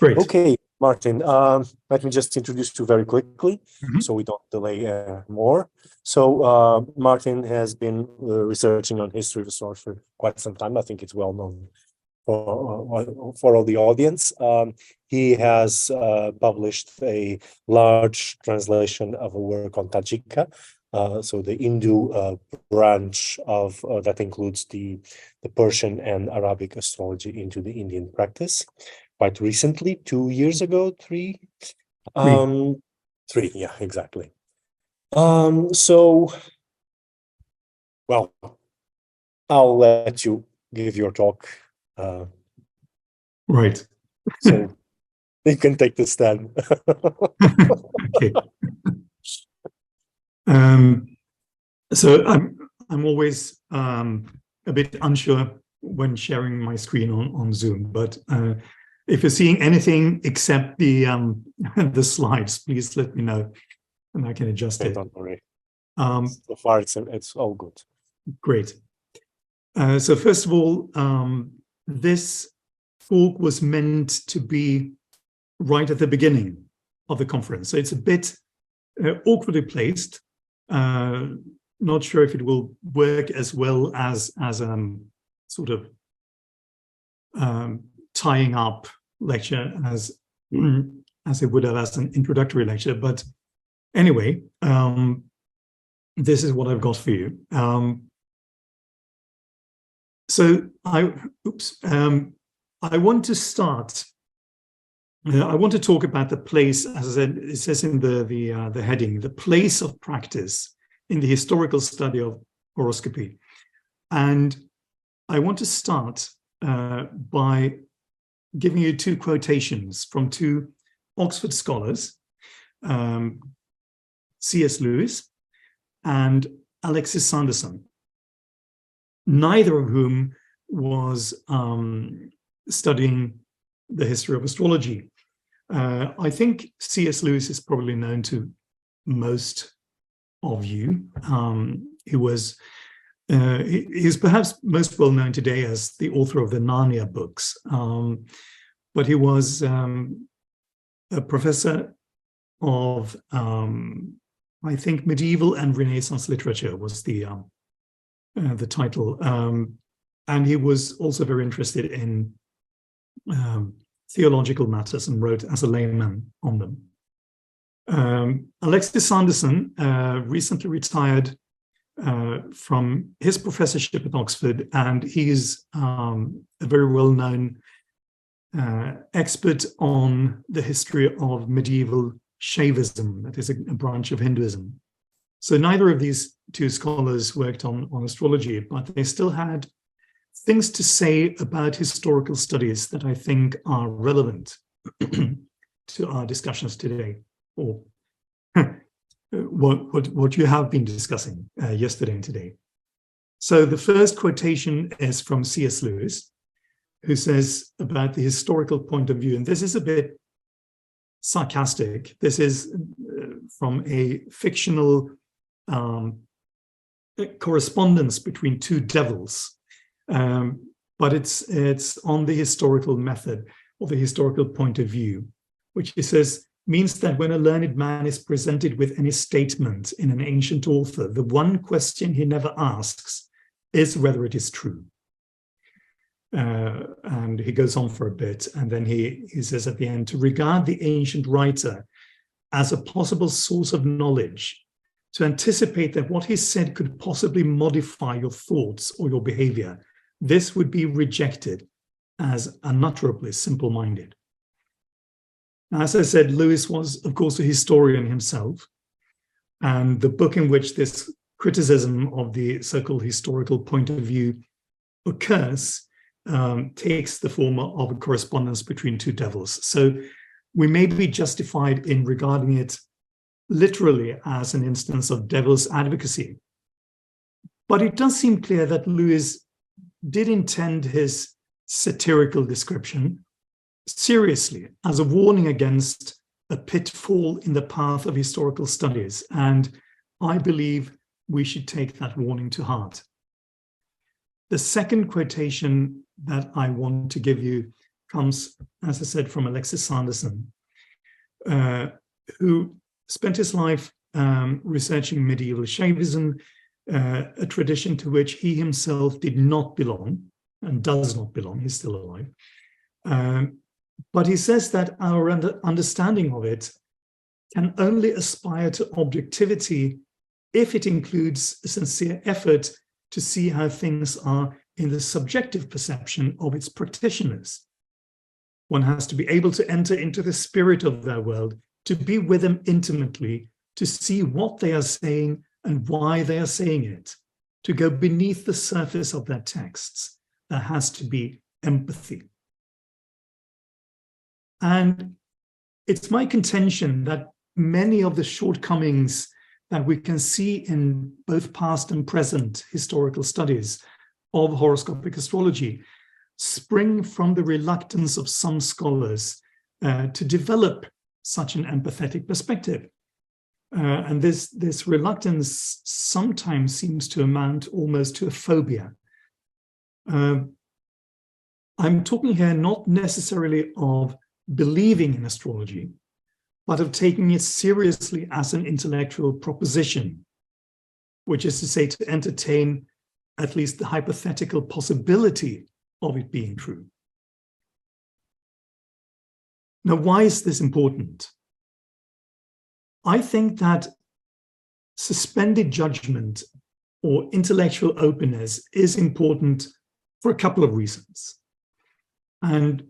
Great. Okay, Martin, let me just introduce you very quickly so we don't delay more. So Martin has been researching on history of astrology for quite some time. I think it's well known for all the audience. He has published a large translation of a work on Tajika, so the Hindu branch of that includes the Persian and Arabic astrology into the Indian practice. Quite recently, 2 years ago, three, yeah, exactly. So, well, I'll let you give your talk. Right. So you can take the stand. Okay. So I'm always a bit unsure when sharing my screen on Zoom, but if you're seeing anything except the the slides, please let me know, and I can adjust it. Don't worry. So far, it's all good. Great. So first of all, this talk was meant to be right at the beginning of the conference, so it's a bit awkwardly placed. Not sure if it will work as well as sort of tying up lecture as it would have as an introductory lecture, but anyway, this is what I've got for you. So I want to start. I want to talk about the place, as I said, it says in the heading, the place of practice in the historical study of horoscopy. And I want to start by giving you two quotations from two Oxford scholars, C.S. Lewis and Alexis Sanderson, neither of whom was studying the history of astrology. I think C.S. Lewis is probably known to most of you. He's perhaps most well known today as the author of the Narnia books, but he was a professor of, I think, medieval and Renaissance literature was the title, and he was also very interested in theological matters and wrote as a layman on them. Alexis Sanderson recently retired from his professorship at Oxford, and he is a very well-known expert on the history of medieval Shaivism, that is a branch of Hinduism. So neither of these two scholars worked on astrology, but they still had things to say about historical studies that I think are relevant to our discussions today, or what you have been discussing yesterday and today. So the first quotation is from C.S. Lewis, who says about the historical point of view, and this is a bit sarcastic. This is from a fictional correspondence between two devils, but it's on the historical method or the historical point of view, which he says means that when a learned man is presented with any statement in an ancient author, the one question he never asks is whether it is true. And he goes on for a bit, and then he says at the end, to regard the ancient writer as a possible source of knowledge, to anticipate that what he said could possibly modify your thoughts or your behavior, this would be rejected as unutterably simple-minded. As I said, Lewis was, of course, a historian himself, and the book in which this criticism of the so-called historical point of view occurs takes the form of a correspondence between two devils. So we may be justified in regarding it literally as an instance of devil's advocacy. But it does seem clear that Lewis did intend his satirical description seriously as a warning against a pitfall in the path of historical studies, and I believe we should take that warning to heart. The second quotation that I want to give you comes, as I said, from Alexis Sanderson, who spent his life researching medieval Shaivism, a tradition to which he himself did not belong and does not belong. He's still alive. But he says that our understanding of it can only aspire to objectivity if it includes a sincere effort to see how things are in the subjective perception of its practitioners. One has to be able to enter into the spirit of their world, to be with them intimately, to see what they are saying and why they are saying it, to go beneath the surface of their texts. There has to be empathy. And it's my contention that many of the shortcomings that we can see in both past and present historical studies of horoscopic astrology spring from the reluctance of some scholars to develop such an empathetic perspective. And this reluctance sometimes seems to amount almost to a phobia. I'm talking here not necessarily of believing in astrology, but of taking it seriously as an intellectual proposition, which is to say, to entertain at least the hypothetical possibility of it being true. Now, why is this important? I think that suspended judgment or intellectual openness is important for a couple of reasons. And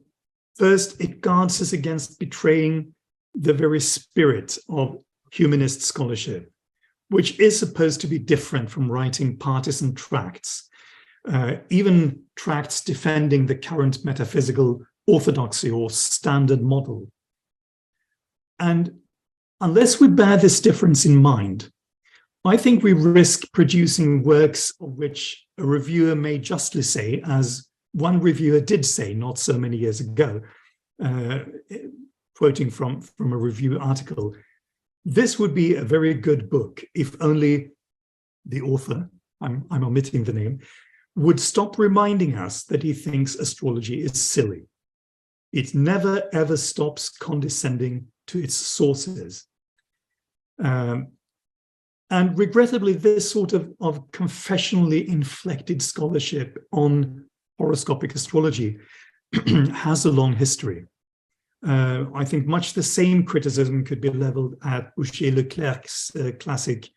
first, it guards us against betraying the very spirit of humanist scholarship, which is supposed to be different from writing partisan tracts, even tracts defending the current metaphysical orthodoxy or standard model. And unless we bear this difference in mind, I think we risk producing works of which a reviewer may justly say, as one reviewer did say not so many years ago, quoting from a review article, this would be a very good book if only the author, I'm omitting the name, would stop reminding us that he thinks astrology is silly. It never ever stops condescending to its sources. And regrettably, this sort of confessionally inflected scholarship on horoscopic astrology has a long history. I think much the same criticism could be leveled at Boucher-Leclerc's classic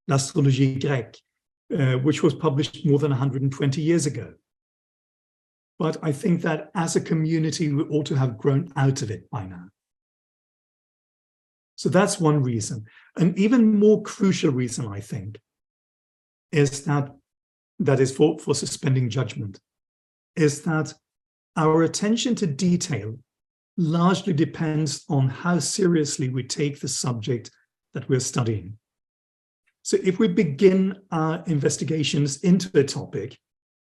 L'Astrologie grecque, which was published more than 120 years ago. But I think that as a community, we ought to have grown out of it by now. So that's one reason. An even more crucial reason, I think, is that is for suspending judgment, is that our attention to detail largely depends on how seriously we take the subject that we're studying. So if we begin our investigations into a topic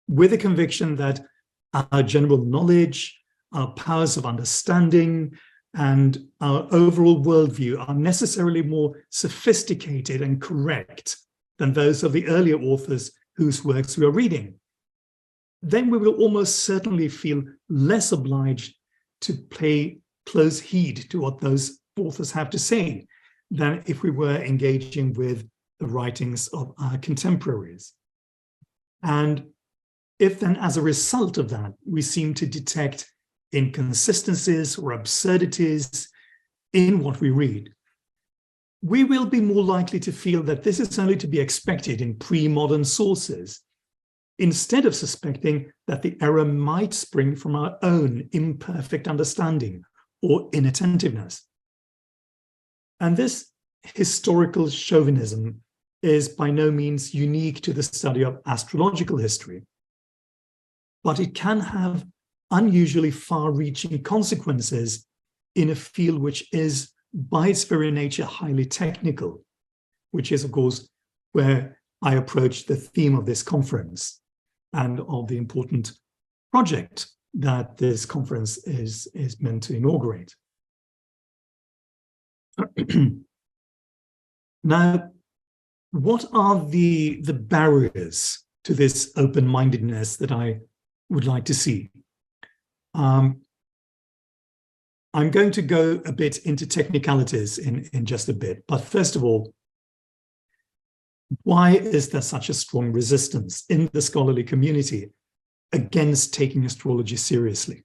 with a conviction that our general knowledge, our powers of understanding, and our overall worldview are necessarily more sophisticated and correct than those of the earlier authors whose works we are reading, then we will almost certainly feel less obliged to pay close heed to what those authors have to say than if we were engaging with the writings of our contemporaries. And if then, as a result of that, we seem to detect inconsistencies or absurdities in what we read, we will be more likely to feel that this is only to be expected in pre-modern sources, instead of suspecting that the error might spring from our own imperfect understanding or inattentiveness. And this historical chauvinism is by no means unique to the study of astrological history, but it can have unusually far-reaching consequences in a field which is, by its very nature, highly technical, which is, of course, where I approach the theme of this conference and of the important project that this conference is meant to inaugurate. Now, what are the barriers to this open-mindedness that I would like to see? I'm going to go a bit into technicalities in just a bit. But first of all, why is there such a strong resistance in the scholarly community against taking astrology seriously?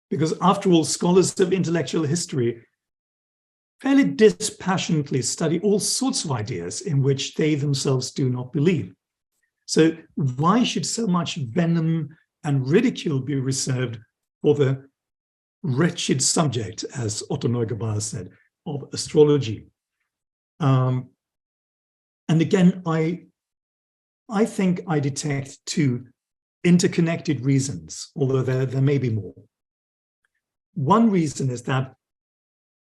Because after all, scholars of intellectual history fairly dispassionately study all sorts of ideas in which they themselves do not believe. So why should so much venom and ridicule be reserved for the wretched subject, as Otto Neugebauer said, of astrology? And again, I think I detect two interconnected reasons, although there may be more. One reason is that,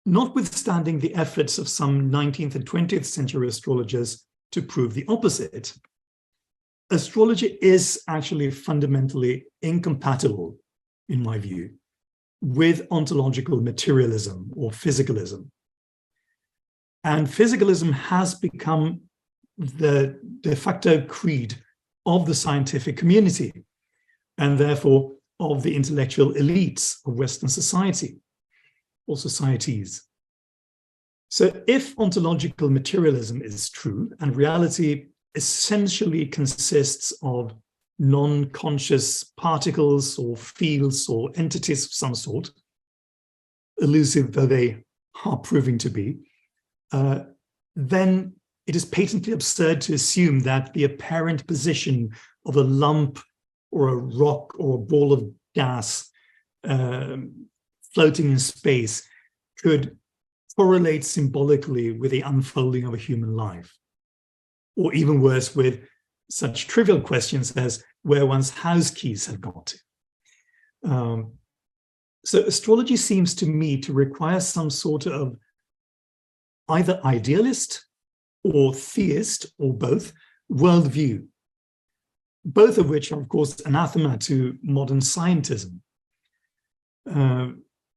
notwithstanding the efforts of some 19th and 20th century astrologers to prove the opposite, astrology is actually fundamentally incompatible, in my view, with ontological materialism or physicalism. And physicalism has become the de facto creed of the scientific community, and therefore of the intellectual elites of Western society or societies. So if ontological materialism is true and reality essentially consists of non-conscious particles or fields or entities of some sort, elusive though they are proving to be, then it is patently absurd to assume that the apparent position of a lump or a rock or a ball of gas floating in space could correlate symbolically with the unfolding of a human life. Or even worse, with such trivial questions as where one's house keys have got to. So astrology seems to me to require some sort of either idealist or theist, or both, worldview, both of which are, of course, anathema to modern scientism.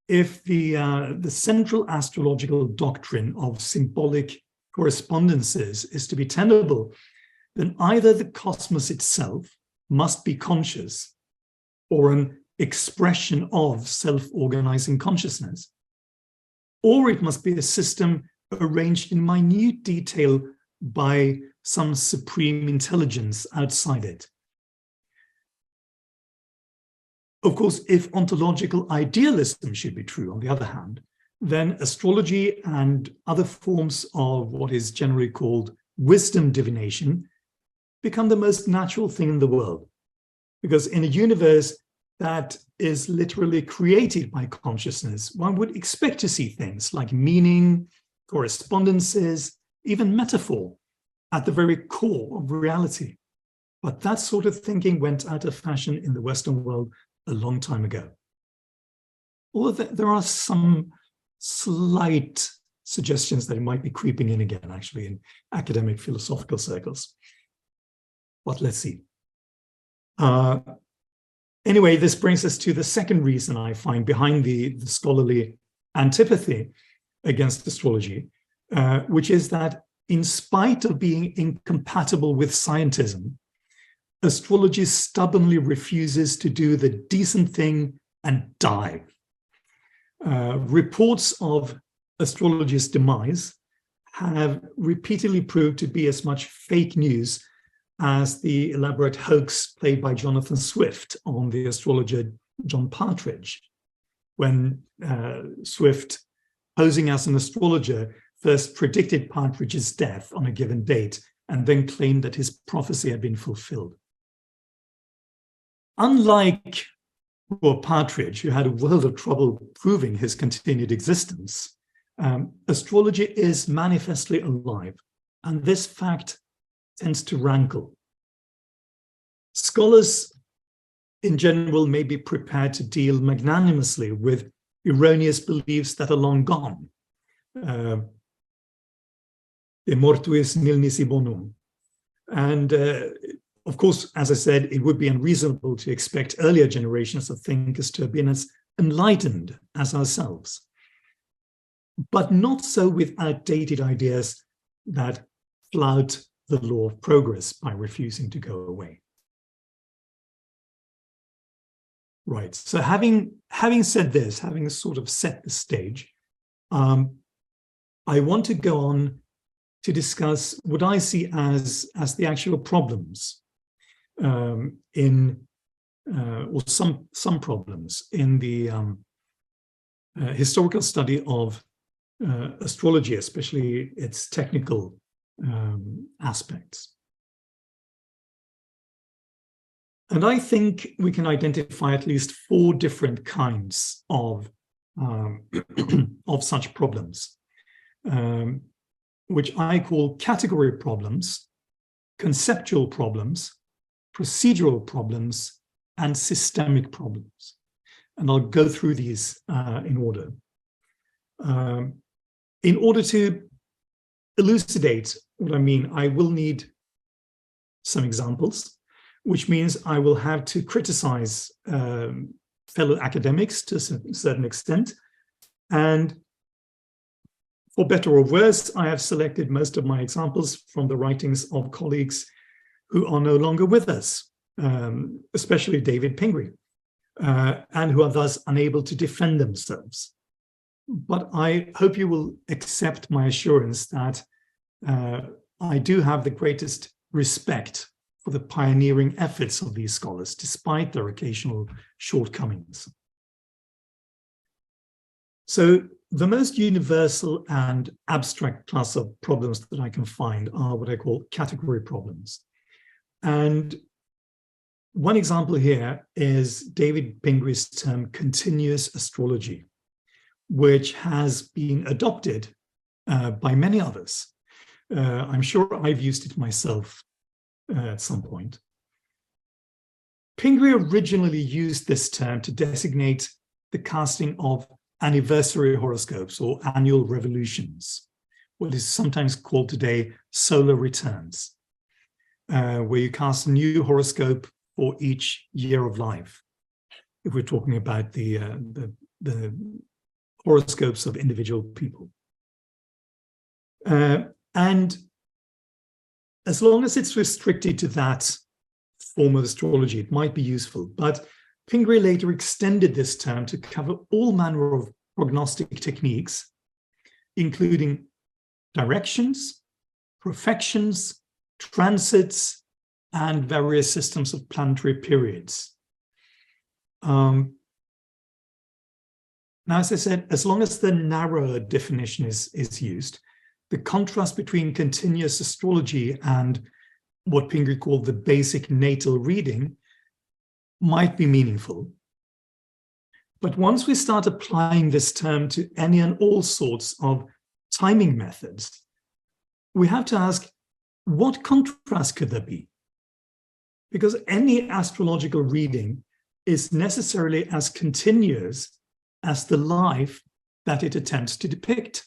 If the central astrological doctrine of symbolic correspondences is to be tenable, then either the cosmos itself must be conscious or an expression of self-organizing consciousness, or it must be a system arranged in minute detail by some supreme intelligence outside it. Of course, if ontological idealism should be true, on the other hand, then astrology and other forms of what is generally called wisdom divination become the most natural thing in the world. Because in a universe that is literally created by consciousness, one would expect to see things like meaning, correspondences, even metaphor at the very core of reality. But that sort of thinking went out of fashion in the Western world a long time ago. Although there are some slight suggestions that it might be creeping in again, actually, in academic philosophical circles. But let's see. Anyway, this brings us to the second reason I find behind the scholarly antipathy against astrology, which is that in spite of being incompatible with scientism, astrology stubbornly refuses to do the decent thing and die. Reports of astrology's demise have repeatedly proved to be as much fake news as the elaborate hoax played by Jonathan Swift on the astrologer John Partridge, when Swift, posing as an astrologer, first predicted Partridge's death on a given date and then claimed that his prophecy had been fulfilled. Unlike poor Partridge, who had a world of trouble proving his continued existence, astrology is manifestly alive, and this fact tends to rankle. Scholars in general may be prepared to deal magnanimously with erroneous beliefs that are long gone. De mortuis nil nisi bonum. And of course, as I said, it would be unreasonable to expect earlier generations of thinkers to have been as enlightened as ourselves. But not so with outdated ideas that flout the law of progress by refusing to go away. Right. So having said this, having sort of set the stage, I want to go on to discuss what I see as the actual problems or some problems in the historical study of astrology, especially its technical aspects. And I think we can identify at least 4 different kinds of such problems, which I call category problems, conceptual problems, procedural problems, and systemic problems. And I'll go through these in order. In order to elucidate what I mean, I will need some examples, which means I will have to criticize fellow academics to a certain extent. And for better or worse, I have selected most of my examples from the writings of colleagues who are no longer with us, especially David Pingree, and who are thus unable to defend themselves. But I hope you will accept my assurance that I do have the greatest respect for the pioneering efforts of these scholars, despite their occasional shortcomings. So the most universal and abstract class of problems that I can find are what I call category problems. And one example here is David Pingree's term continuous astrology, which has been adopted by many others. I'm sure I've used it myself at some point. Pingree originally used this term to designate the casting of anniversary horoscopes or annual revolutions, what is sometimes called today solar returns, where you cast a new horoscope for each year of life, if we're talking about the horoscopes of individual people. And as long as it's restricted to that form of astrology, it might be useful. But Pingree later extended this term to cover all manner of prognostic techniques, including directions, profections, transits, and various systems of planetary periods. Now, as I said, as long as the narrower definition is used, the contrast between continuous astrology and what Pingree called the basic natal reading might be meaningful. But once we start applying this term to any and all sorts of timing methods, we have to ask, what contrast could there be? Because any astrological reading is necessarily as continuous as the life that it attempts to depict.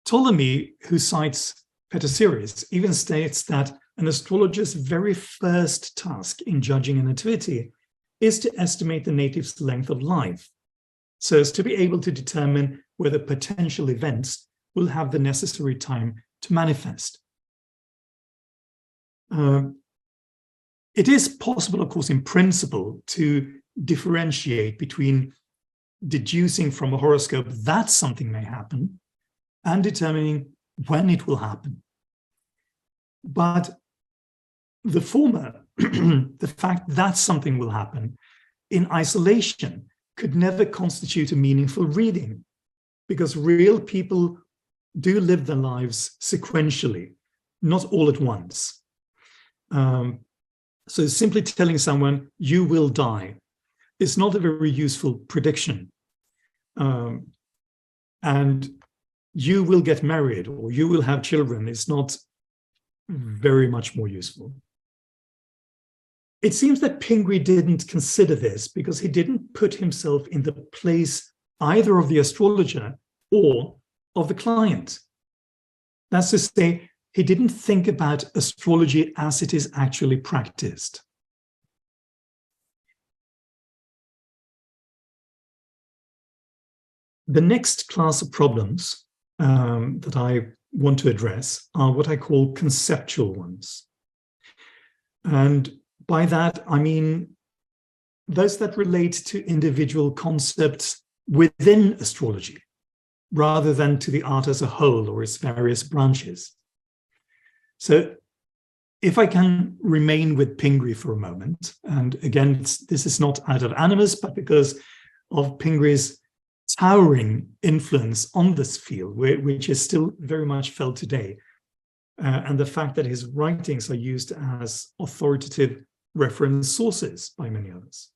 Ptolemy, who cites Petaceres, even states that an astrologer's very first task in judging a nativity is to estimate the native's length of life, so as to be able to determine whether potential events will have the necessary time to manifest. It is possible, of course, in principle, to differentiate between deducing from a horoscope that something may happen and determining when it will happen. But the former, the fact that something will happen in isolation, could never constitute a meaningful reading, because real people do live their lives sequentially, not all at once. So simply telling someone, you will die, is not a very useful prediction. And you will get married or you will have children is not very much more useful. It seems that Pingree didn't consider this because he didn't put himself in the place either of the astrologer or of the client. That's to say, he didn't think about astrology as it is actually practiced. The next class of problems that I want to address are what I call conceptual ones. And by that, I mean those that relate to individual concepts within astrology, rather than to the art as a whole or its various branches. So if I can remain with Pingree for a moment, and again, this is not out of animus, but because of Pingree's towering influence on this field, which is still very much felt today, and the fact that his writings are used as authoritative reference sources by many others.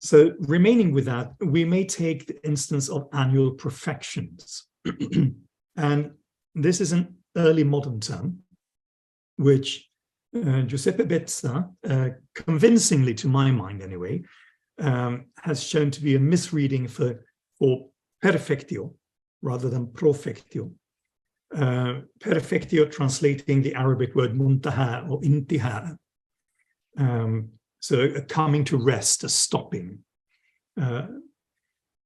So remaining with that, we may take the instance of annual profections. And this is an early modern term, which Giuseppe Bezza, convincingly to my mind anyway, has shown to be a misreading for perfectio rather than profectio. Perfectio translating the Arabic word muntaha or intiha. So a coming to rest, a stopping,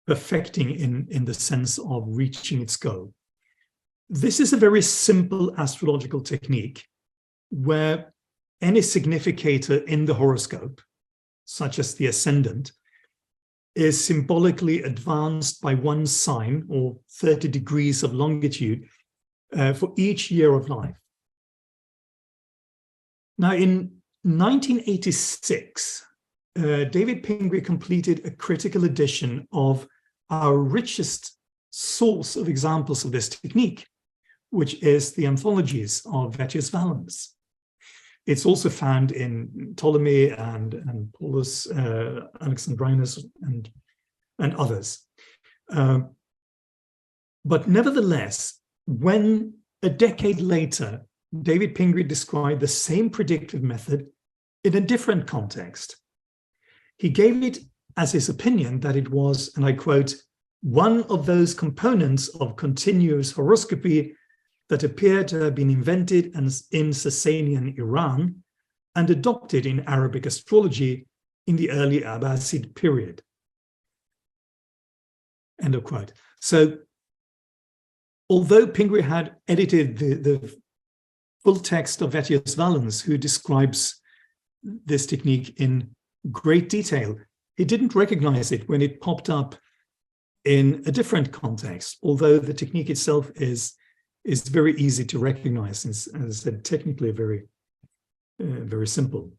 perfecting in the sense of reaching its goal. This is a very simple astrological technique where any significator in the horoscope, such as the ascendant, is symbolically advanced by one sign or 30 degrees of longitude for each year of life. Now, in 1986, David Pingree completed a critical edition of our richest source of examples of this technique, which is the anthologies of Vettius Valens. It's also found in Ptolemy and Paulus Alexandrinus and others. But nevertheless, when a decade later, David Pingree described the same predictive method in a different context, he gave it as his opinion that it was, and I quote, one of those components of continuous horoscopy that appear to have been invented in Sasanian Iran and adopted in Arabic astrology in the early Abbasid period. End of quote. So, although Pingree had edited the full text of Vettius Valens, who describes this technique in great detail, he didn't recognize it when it popped up in a different context, although the technique itself is very easy to recognize, and as I said, technically very simple.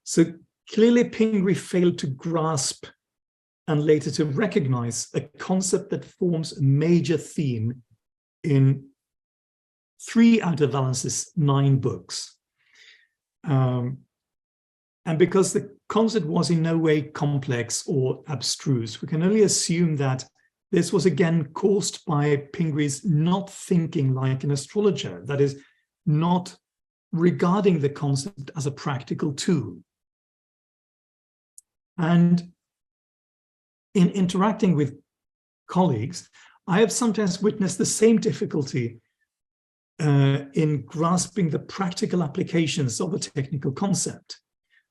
So clearly Pingree failed to grasp and later to recognize a concept that forms a major theme in 3 out of Valens's 9 books. And because the concept was in no way complex or abstruse, we can only assume that this was again caused by Pingree's not thinking like an astrologer, that is, not regarding the concept as a practical tool. And in interacting with colleagues, I have sometimes witnessed the same difficulty in grasping the practical applications of a technical concept,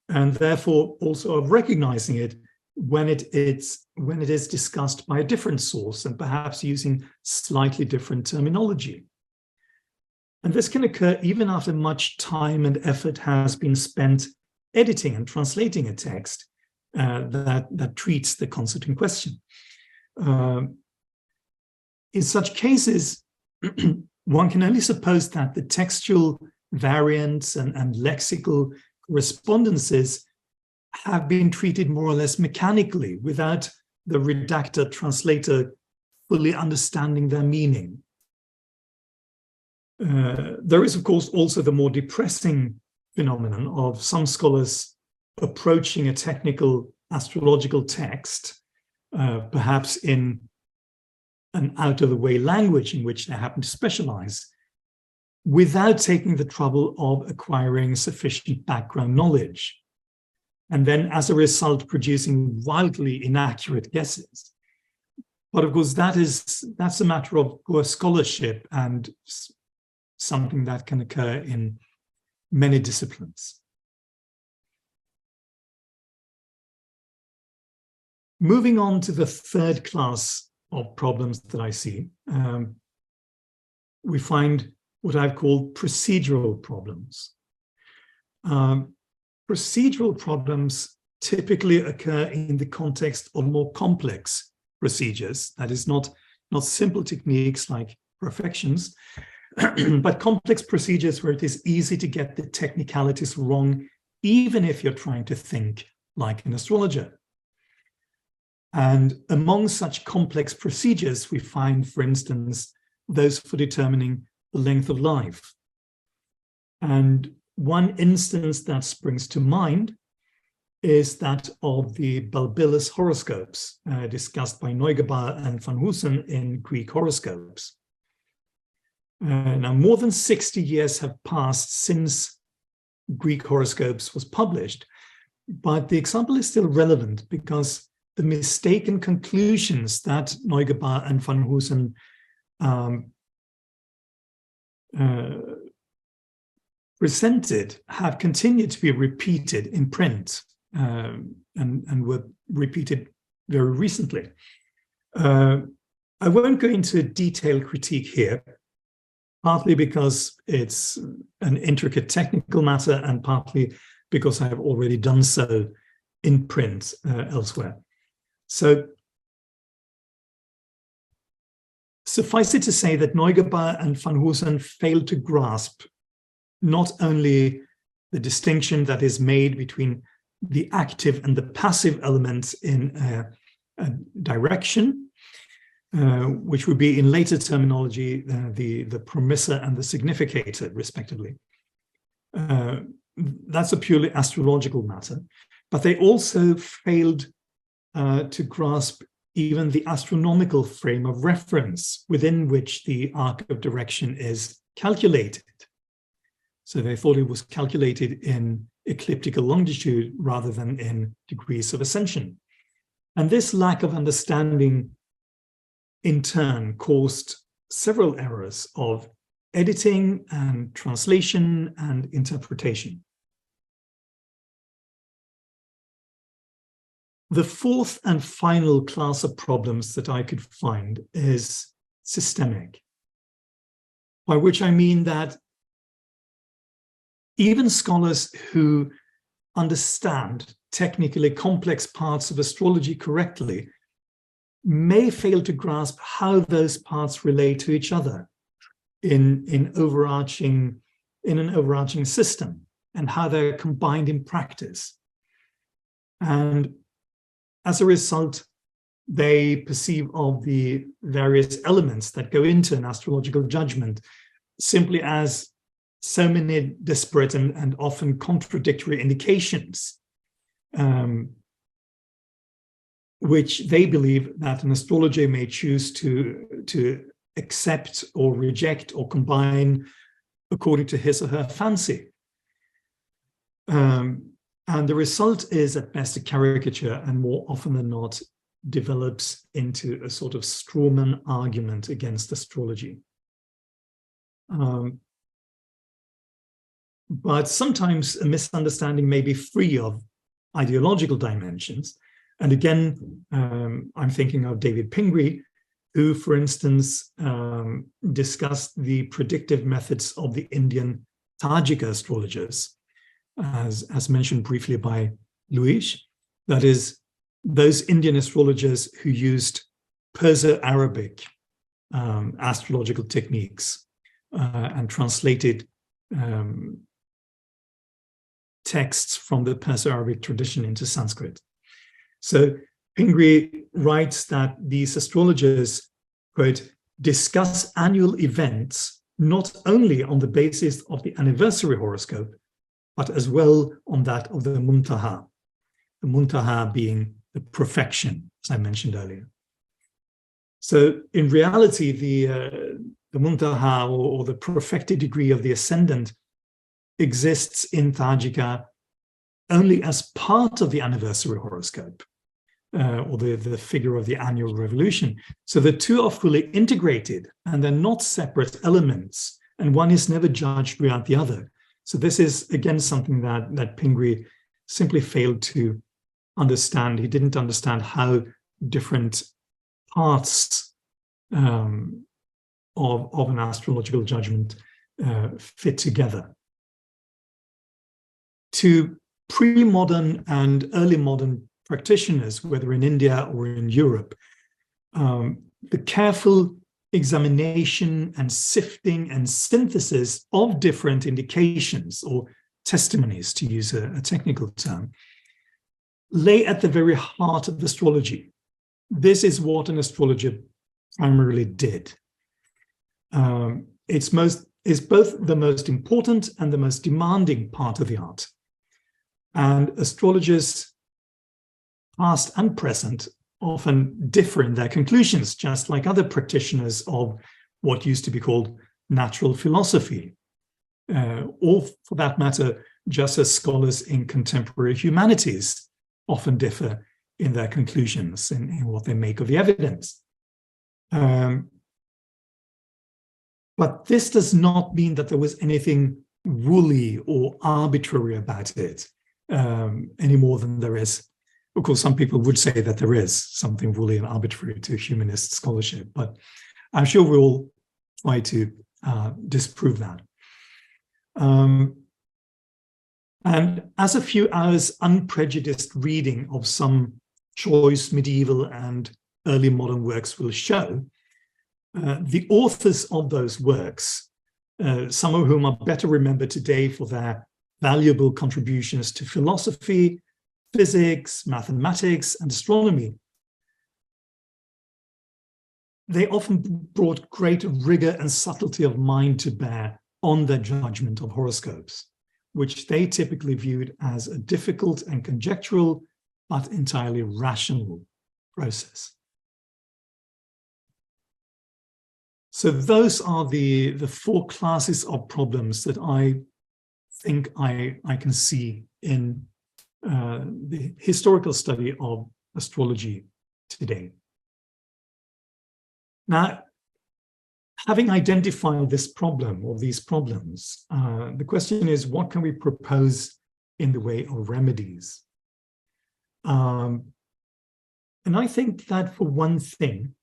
and therefore also of recognizing it when it is discussed by a different source and perhaps using slightly different terminology. And this can occur even after much time and effort has been spent editing and translating a text that treats the concept in question. In such cases, one can only suppose that the textual variants and lexical correspondences have been treated more or less mechanically without the redactor translator fully understanding their meaning. There is, of course, also the more depressing phenomenon of some scholars approaching a technical astrological text, perhaps in an out-of-the-way language in which they happen to specialize, without taking the trouble of acquiring sufficient background knowledge, and then as a result producing wildly inaccurate guesses. But of course, that's a matter of poor scholarship and something that can occur in many disciplines. Moving on to the third class of problems that I see, we find what I've called procedural problems. Procedural problems typically occur in the context of more complex procedures. That is not simple techniques like perfections, but complex procedures where it is easy to get the technicalities wrong, even if you're trying to think like an astrologer. And among such complex procedures, we find, for instance, those for determining the length of life. And one instance that springs to mind is that of the bulbillous horoscopes discussed by Neugebauer and van Hoosen in Greek horoscopes. Now, more than 60 years have passed since Greek horoscopes was published, but the example is still relevant because the mistaken conclusions that Neugebauer and van Hoosen presented have continued to be repeated in print and were repeated very recently. I won't go into detailed critique here, partly because it's an intricate technical matter and partly because I have already done so in print elsewhere. So suffice it to say that Neugebauer and van Hoosen failed to grasp not only the distinction that is made between the active and the passive elements in a direction, which would be in later terminology the promissor and the significator, respectively. That's a purely astrological matter, but they also failed to grasp even the astronomical frame of reference within which the arc of direction is calculated. So they thought it was calculated in ecliptical longitude rather than in degrees of ascension. And this lack of understanding, in turn, caused several errors of editing and translation and interpretation. The fourth and final class of problems that I could find is systemic, by which I mean that even scholars who understand technically complex parts of astrology correctly may fail to grasp how those parts relate to each other in an overarching system and how they're combined in practice. And as a result, they perceive of the various elements that go into an astrological judgment simply as so many disparate and often contradictory indications, which they believe that an astrologer may choose to accept or reject or combine according to his or her fancy. And the result is at best a caricature, and more often than not develops into a sort of strawman argument against astrology. But sometimes a misunderstanding may be free of ideological dimensions. And again, I'm thinking of David Pingree, who, for instance, discussed the predictive methods of the Indian Tajika astrologers, as mentioned briefly by Luis. That is, those Indian astrologers who used Perso-Arabic astrological techniques and translated texts from the Perso-Arabic tradition into Sanskrit. So Pingree writes that these astrologers, quote, discuss annual events not only on the basis of the anniversary horoscope, but as well on that of the Muntaha being the perfection, as I mentioned earlier. So in reality, the Muntaha or the perfected degree of the ascendant exists in Tajika only as part of the anniversary horoscope, or the figure of the annual revolution. So the two are fully integrated and they're not separate elements, and one is never judged without the other. So this is, again, something that Pingree simply failed to understand. He didn't understand how different parts of an astrological judgment fit together. To pre-modern and early modern practitioners, whether in India or in Europe, the careful examination and sifting and synthesis of different indications or testimonies, to use a technical term, lay at the very heart of astrology. This is what an astrologer primarily did. It's both the most important and the most demanding part of the art. And astrologers, past and present, often differ in their conclusions, just like other practitioners of what used to be called natural philosophy, or for that matter, just as scholars in contemporary humanities often differ in their conclusions, in what they make of the evidence. But this does not mean that there was anything woolly or arbitrary about it, any more than there is. Of course, some people would say that there is something woolly and arbitrary to humanist scholarship, but I'm sure we'll try to disprove that. And as a few hours unprejudiced reading of some choice medieval and early modern works will show, the authors of those works, some of whom are better remembered today for their valuable contributions to philosophy, physics, mathematics, and astronomy, they often brought great rigor and subtlety of mind to bear on their judgment of horoscopes, which they typically viewed as a difficult and conjectural, but entirely rational process. So those are the four classes of problems that I think I can see in the historical study of astrology today. Now, having identified this problem or these problems, the question is, what can we propose in the way of remedies? And I think that for one thing,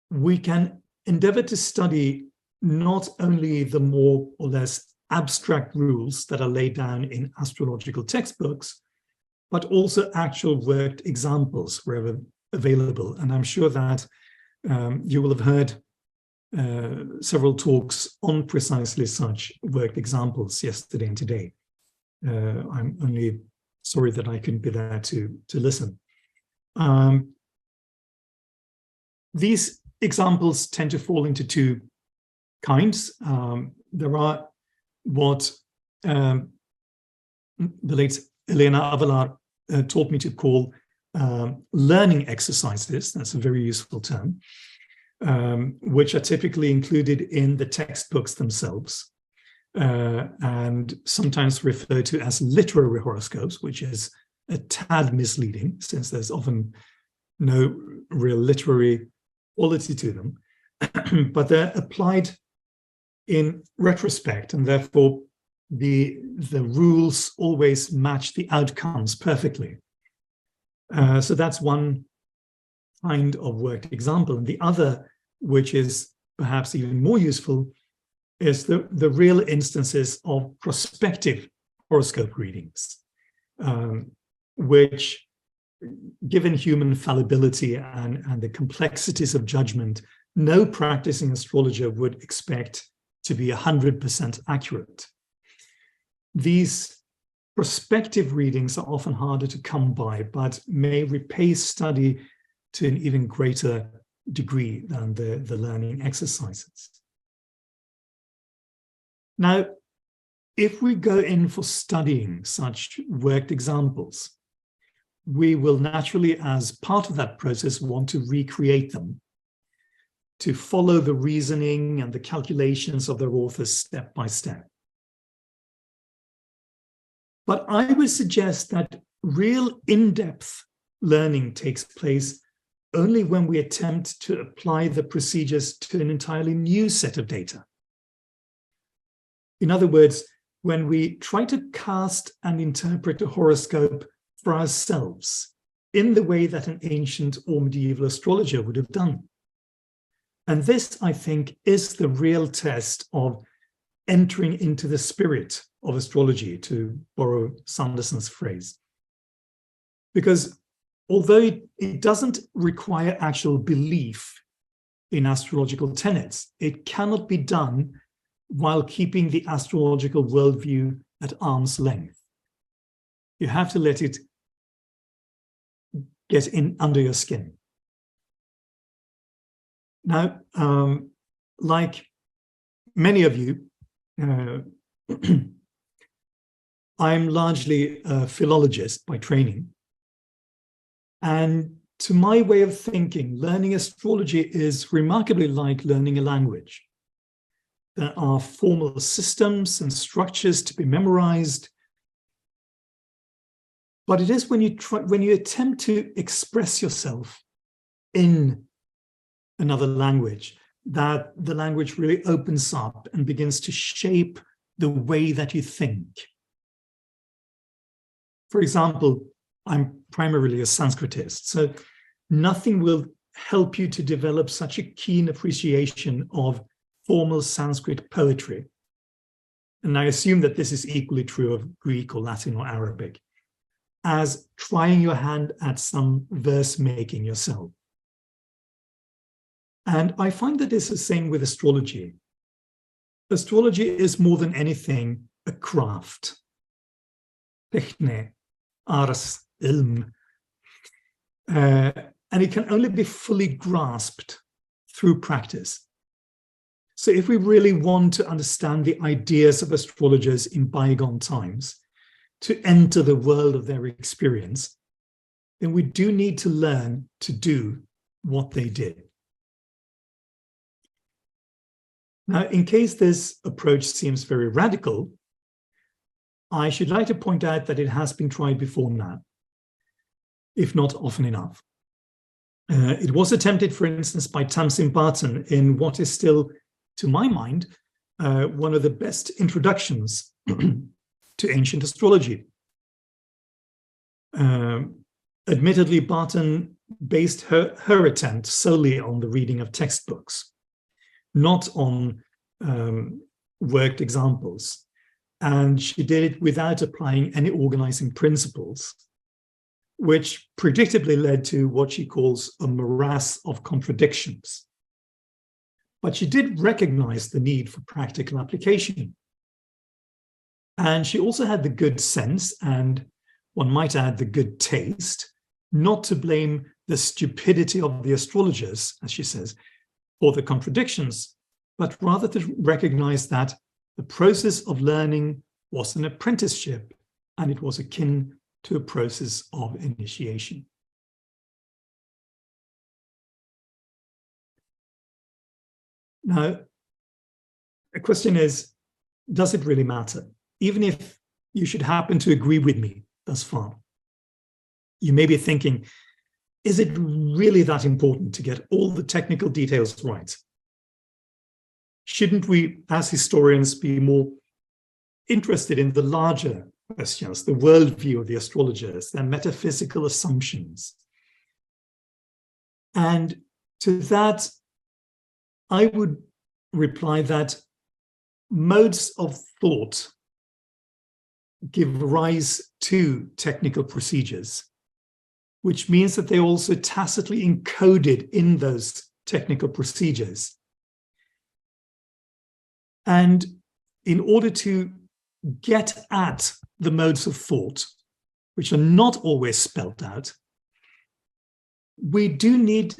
we can endeavor to study not only the more or less abstract rules that are laid down in astrological textbooks, but also actual worked examples wherever available. And I'm sure that you will have heard several talks on precisely such worked examples yesterday and today. I'm only sorry that I couldn't be there to listen. These examples tend to fall into two kinds. There are what the late Elena Avelar taught me to call learning exercises. That's a very useful term, which are typically included in the textbooks themselves, and sometimes referred to as literary horoscopes, which is a tad misleading since there's often no real literary quality to them, but they're applied in retrospect, and therefore the rules always match the outcomes perfectly. So that's one kind of worked example. And the other, which is perhaps even more useful, is the real instances of prospective horoscope readings, which, given human fallibility and the complexities of judgment, no practicing astrologer would expect to be 100% accurate. These prospective readings are often harder to come by, but may repay study to an even greater degree than the learning exercises. Now, if we go in for studying such worked examples, we will naturally, as part of that process, want to recreate them, to follow the reasoning and the calculations of their authors step by step. But I would suggest that real in-depth learning takes place only when we attempt to apply the procedures to an entirely new set of data. In other words, when we try to cast and interpret a horoscope for ourselves in the way that an ancient or medieval astrologer would have done. And this, I think, is the real test of entering into the spirit of astrology, to borrow Sanderson's phrase. Because although it doesn't require actual belief in astrological tenets, it cannot be done while keeping the astrological worldview at arm's length. You have to let it get in under your skin. Now, like many of you, I'm largely a philologist by training. And to my way of thinking, learning astrology is remarkably like learning a language. There are formal systems and structures to be memorized. But it is when you attempt to express yourself in another language that the language really opens up and begins to shape the way that you think. For example, I'm primarily a Sanskritist, so nothing will help you to develop such a keen appreciation of formal Sanskrit poetry. And I assume that this is equally true of Greek or Latin or Arabic, as trying your hand at some verse making yourself. And I find that it's the same with astrology. Astrology is more than anything a craft. Techne, ars, ilm. And it can only be fully grasped through practice. So if we really want to understand the ideas of astrologers in bygone times, to enter the world of their experience, then we do need to learn to do what they did. Now, in case this approach seems very radical, I should like to point out that it has been tried before now, if not often enough. It was attempted, for instance, by Tamsin Barton in what is still, to my mind, one of the best introductions to ancient astrology. Admittedly, Barton based her attempt solely on the reading of textbooks, not on worked examples. And she did it without applying any organizing principles, which predictably led to what she calls a morass of contradictions. But she did recognize the need for practical application. And she also had the good sense, and one might add the good taste, not to blame the stupidity of the astrologers, as she says, or the contradictions, but rather to recognize that the process of learning was an apprenticeship, and it was akin to a process of initiation. Now, the question is, does it really matter? Even if you should happen to agree with me thus far, you may be thinking, is it really that important to get all the technical details right? Shouldn't we, as historians, be more interested in the larger questions, the worldview of the astrologers, their metaphysical assumptions? And to that, I would reply that modes of thought give rise to technical procedures, which means that they're also tacitly encoded in those technical procedures. And in order to get at the modes of thought, which are not always spelled out, we do need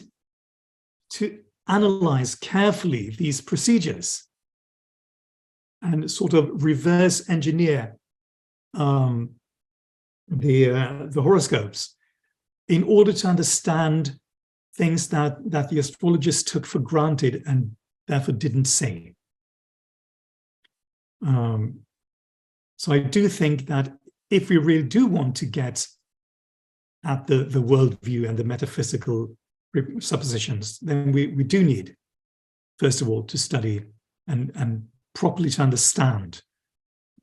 to analyze carefully these procedures and sort of reverse engineer the horoscopes in order to understand things that the astrologers took for granted and therefore didn't say. So I do think that if we really do want to get at the worldview and the metaphysical suppositions, then we do need, first of all, to study and properly to understand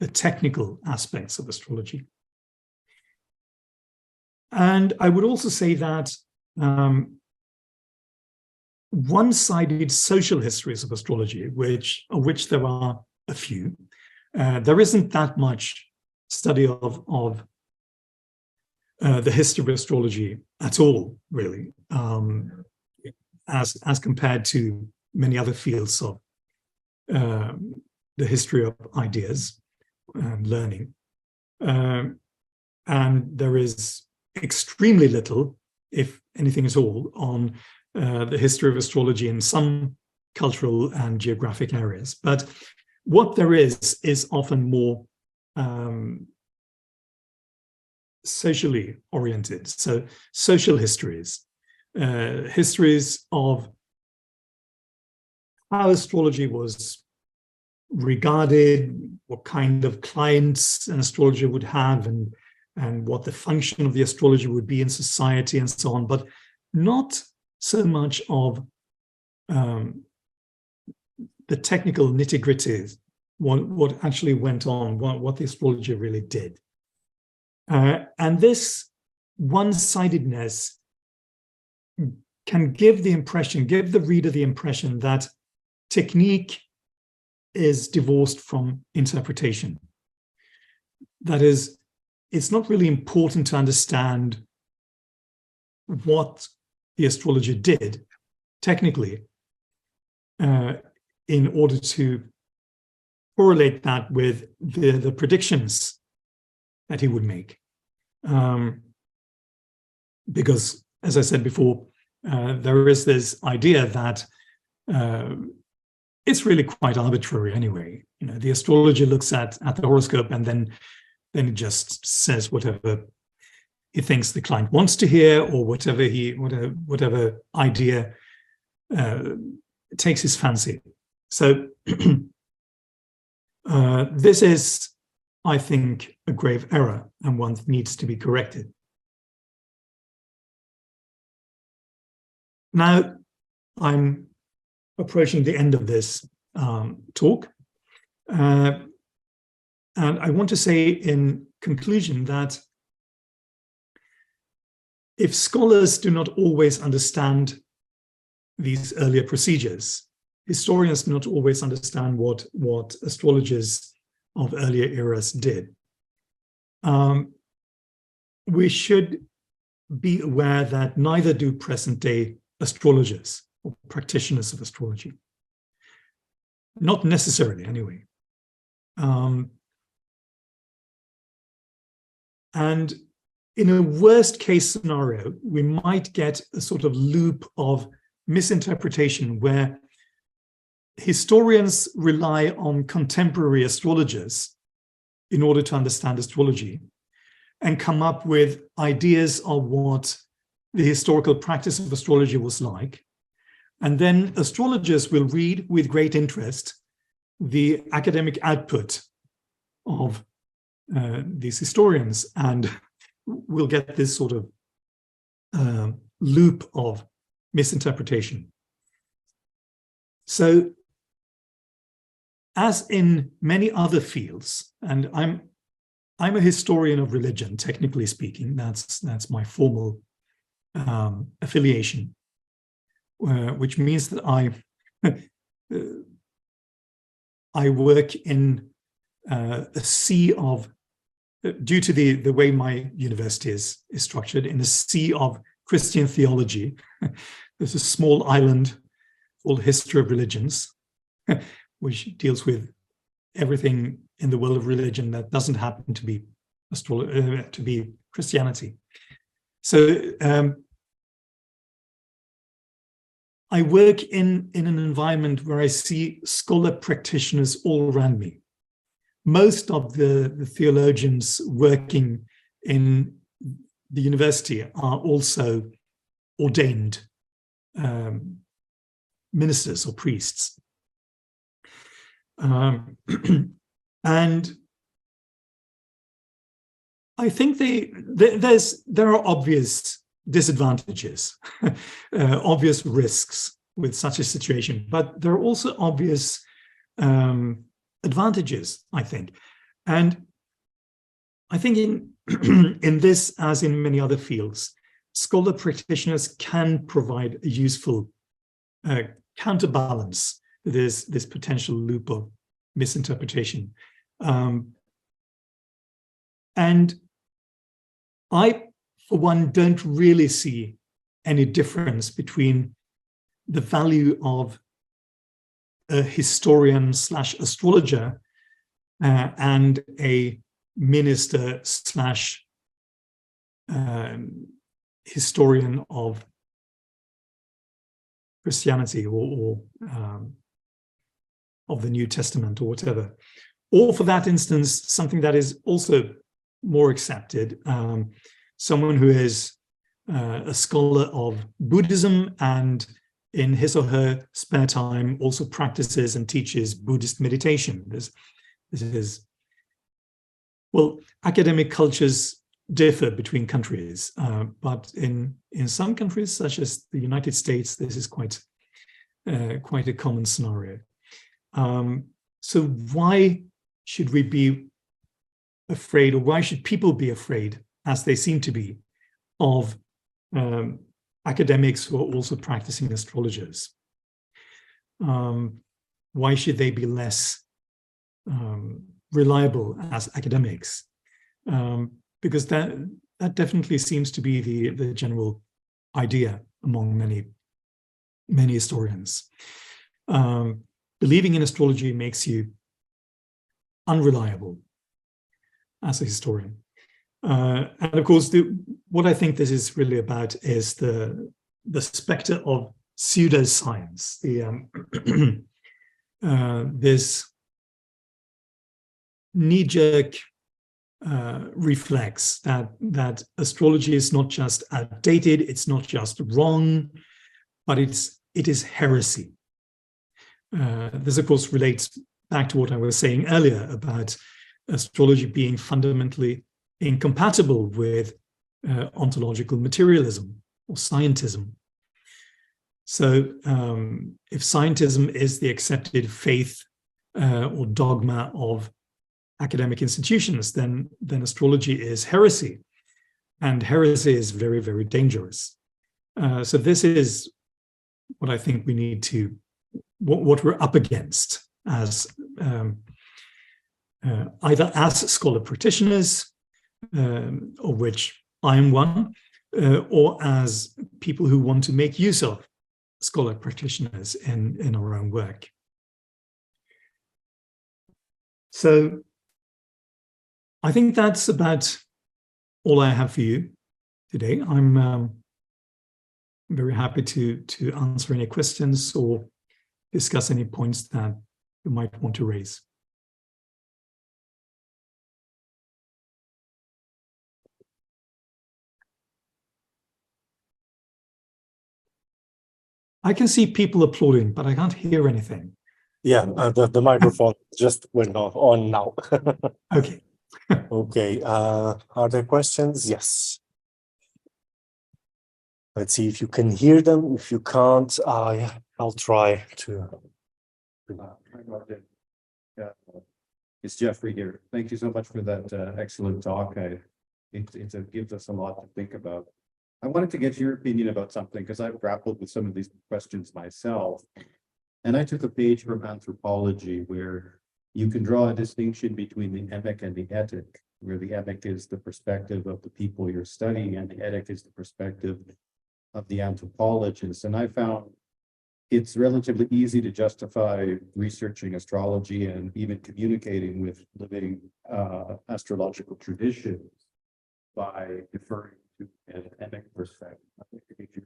the technical aspects of astrology. And I would also say that one-sided social histories of astrology, of which there are a a few. There isn't that much study of the history of astrology at all, really, as compared to many other fields of the history of ideas and learning. And there is extremely little, if anything at all, on the history of astrology in some cultural and geographic areas. But what there is often more socially oriented. So social histories, histories of how astrology was regarded, what kind of clients an astrologer would have, and what the function of the astrologer would be in society and so on, but not so much of the technical nitty-gritties, what actually went on, what the astrologer really did. And this one-sidedness can give the reader the impression that technique is divorced from interpretation. That is, it's not really important to understand what the astrologer did technically in order to correlate that with the predictions that he would make. Because, as I said before, there is this idea that it's really quite arbitrary anyway. You know, the astrologer looks at the horoscope and then it just says whatever he thinks the client wants to hear, or whatever idea takes his fancy. So this is, I think, a grave error, and one that needs to be corrected. Now, I'm approaching the end of this talk, and I want to say in conclusion that if scholars do not always understand these earlier procedures, historians do not always understand what astrologers of earlier eras did, we should be aware that neither do present-day astrologers or practitioners of astrology. Not necessarily, anyway. And in a worst-case scenario, we might get a sort of loop of misinterpretation where historians rely on contemporary astrologers in order to understand astrology and come up with ideas of what the historical practice of astrology was like. And then astrologers will read with great interest the academic output of these historians, and we'll get this sort of loop of misinterpretation. So, as in many other fields, and I'm a historian of religion, technically speaking, that's my formal affiliation, which means that I work in a sea of, due to the way my university is structured, in a sea of Christian theology. There's a small island called History of Religions, which deals with everything in the world of religion that doesn't happen to be Christianity. So I work in an environment where I see scholar practitioners all around me. Most of the theologians working in the university are also ordained ministers or priests. And I think there are obvious disadvantages, obvious risks with such a situation, but there are also obvious advantages, I think. And I think in this, as in many other fields, scholar practitioners can provide a useful counterbalance to this potential loop misinterpretation. And I, for one, don't really see any difference between the value of a historian / astrologer and a minister / historian of Christianity or of the New Testament or whatever. Or for that instance, something that is also more accepted, someone who is a scholar of Buddhism and in his or her spare time also practices and teaches Buddhist meditation. This is, well, academic cultures differ between countries, but in some countries, such as the United States, this is quite a common scenario. So why should we be afraid, or why should people be afraid, as they seem to be, of academics who are also practicing astrologers? Why should they be less reliable as academics? Because that definitely seems to be the general idea among many historians. Believing in astrology makes you unreliable as a historian. And of course, what I think this is really about is the specter of pseudoscience, this knee-jerk reflex that astrology is not just outdated, it's not just wrong, but it is heresy. This, of course, relates back to what I was saying earlier about astrology being fundamentally incompatible with ontological materialism or scientism. So if scientism is the accepted faith or dogma of academic institutions, then astrology is heresy. And heresy is very, very dangerous. So this is what I think we need to, what we're up against as either as scholar-practitioners, of which I am one, or as people who want to make use of scholar-practitioners in our own work. So I think that's about all I have for you today. I'm very happy to answer any questions or discuss any points that you might want to raise. I can see people applauding, but I can't hear anything. Yeah, the microphone just went on now. Okay. Okay, are there questions? Yes. Let's see if you can hear them. If you can't, yeah, I'll try to. Yeah, it's Jeffrey here. Thank you so much for that excellent talk. It gives us a lot to think about. I wanted to get your opinion about something because I've grappled with some of these questions myself. And I took a page from anthropology where you can draw a distinction between the emek and the etic, where the emek is the perspective of the people you're studying and the etic is the perspective of the anthropologist. And I found it's relatively easy to justify researching astrology and even communicating with living astrological traditions by deferring to an emek perspective.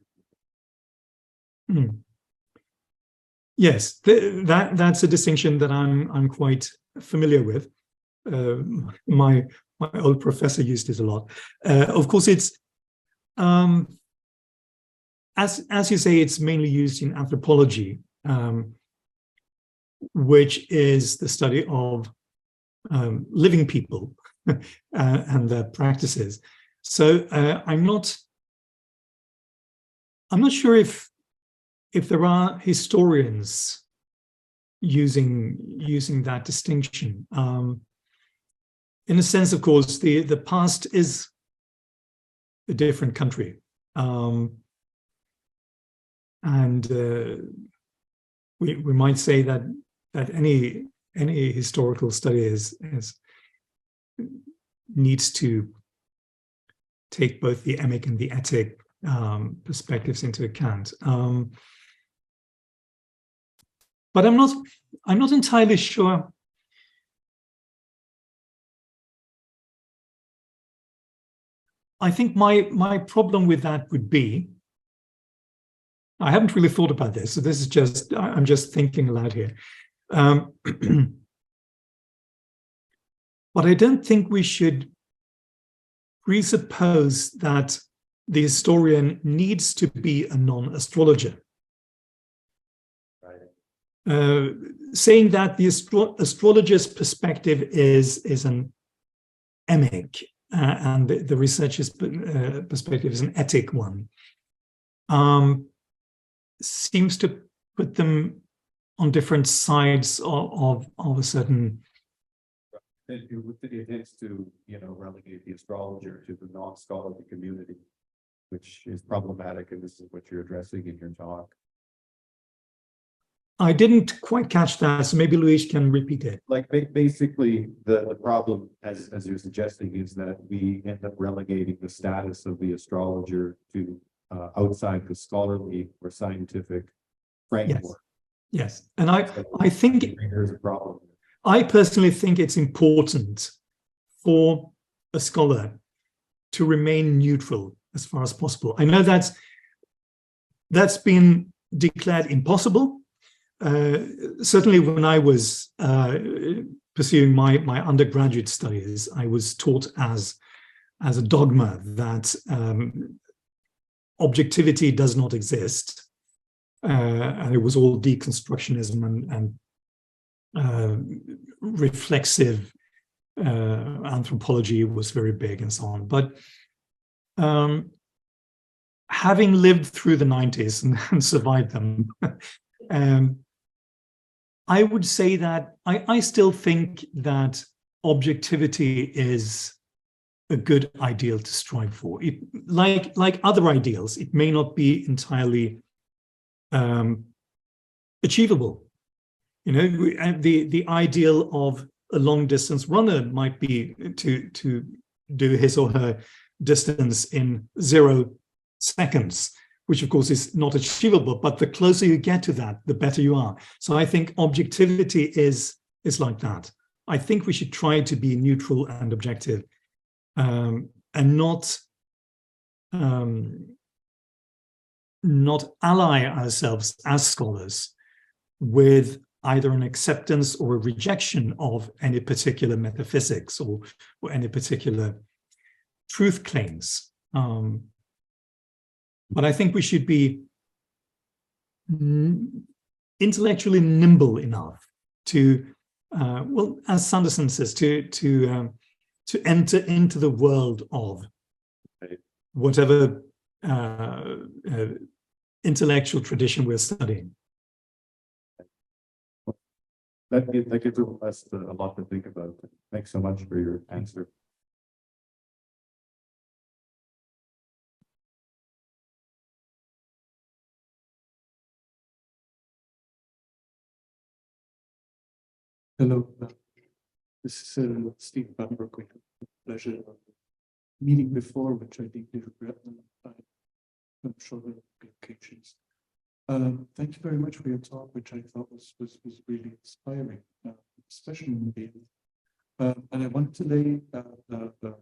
Yes, that's a distinction that I'm quite familiar with. My old professor used it a lot. Of course, it's as you say, it's mainly used in anthropology, which is the study of living people and their practices. So I'm not sure if there are historians using that distinction. In a sense, of course, the past is a different country. And we might say that any any historical study needs to take both the emic and the etic perspectives into account. But I'm not entirely sure. I think my problem with that would be, I haven't really thought about this, so this is just, I'm just thinking aloud here. But I don't think we should presuppose that the historian needs to be a non-astrologer. Right. Saying that the astrologer's perspective is an emic, and the researcher's perspective is an etic one, seems to put them on different sides of a certain. It tends to, relegate the astrologer to the non-scholarly community, which is problematic, and this is what you're addressing in your talk. I didn't quite catch that, so maybe Luis can repeat it. Like basically, the problem, as you're suggesting, is that we end up relegating the status of the astrologer to outside the scholarly or scientific framework. Yes. And I think there's a problem. I personally think it's important for a scholar to remain neutral as far as possible. I know that's been declared impossible. Certainly when I was pursuing my undergraduate studies, I was taught as a dogma that objectivity does not exist. And it was all deconstructionism and reflexive anthropology was very big and so on. But having lived through the 90s and survived them, I would say that I still think that objectivity is a good ideal to strive for. It, like other ideals, it may not be entirely achievable. The ideal of a long distance runner might be to do his or her distance in 0 seconds, which of course is not achievable, but the closer you get to that, the better you are. So I think objectivity is like that. I think we should try to be neutral and objective, and not ally ourselves as scholars with either an acceptance or a rejection of any particular metaphysics or any particular truth claims. But I think we should be intellectually nimble enough to, well, as Sanderson says, to enter into the world of whatever intellectual tradition we're studying. That gives us a lot to think about. Thanks so much for your answer. Hello, this is Steve Bamberg. We had the pleasure of meeting before, which I deeply regret. I'm sure there will be occasions. Thank you very much for your talk, which I thought was really inspiring, especially in the end. And I want to lay the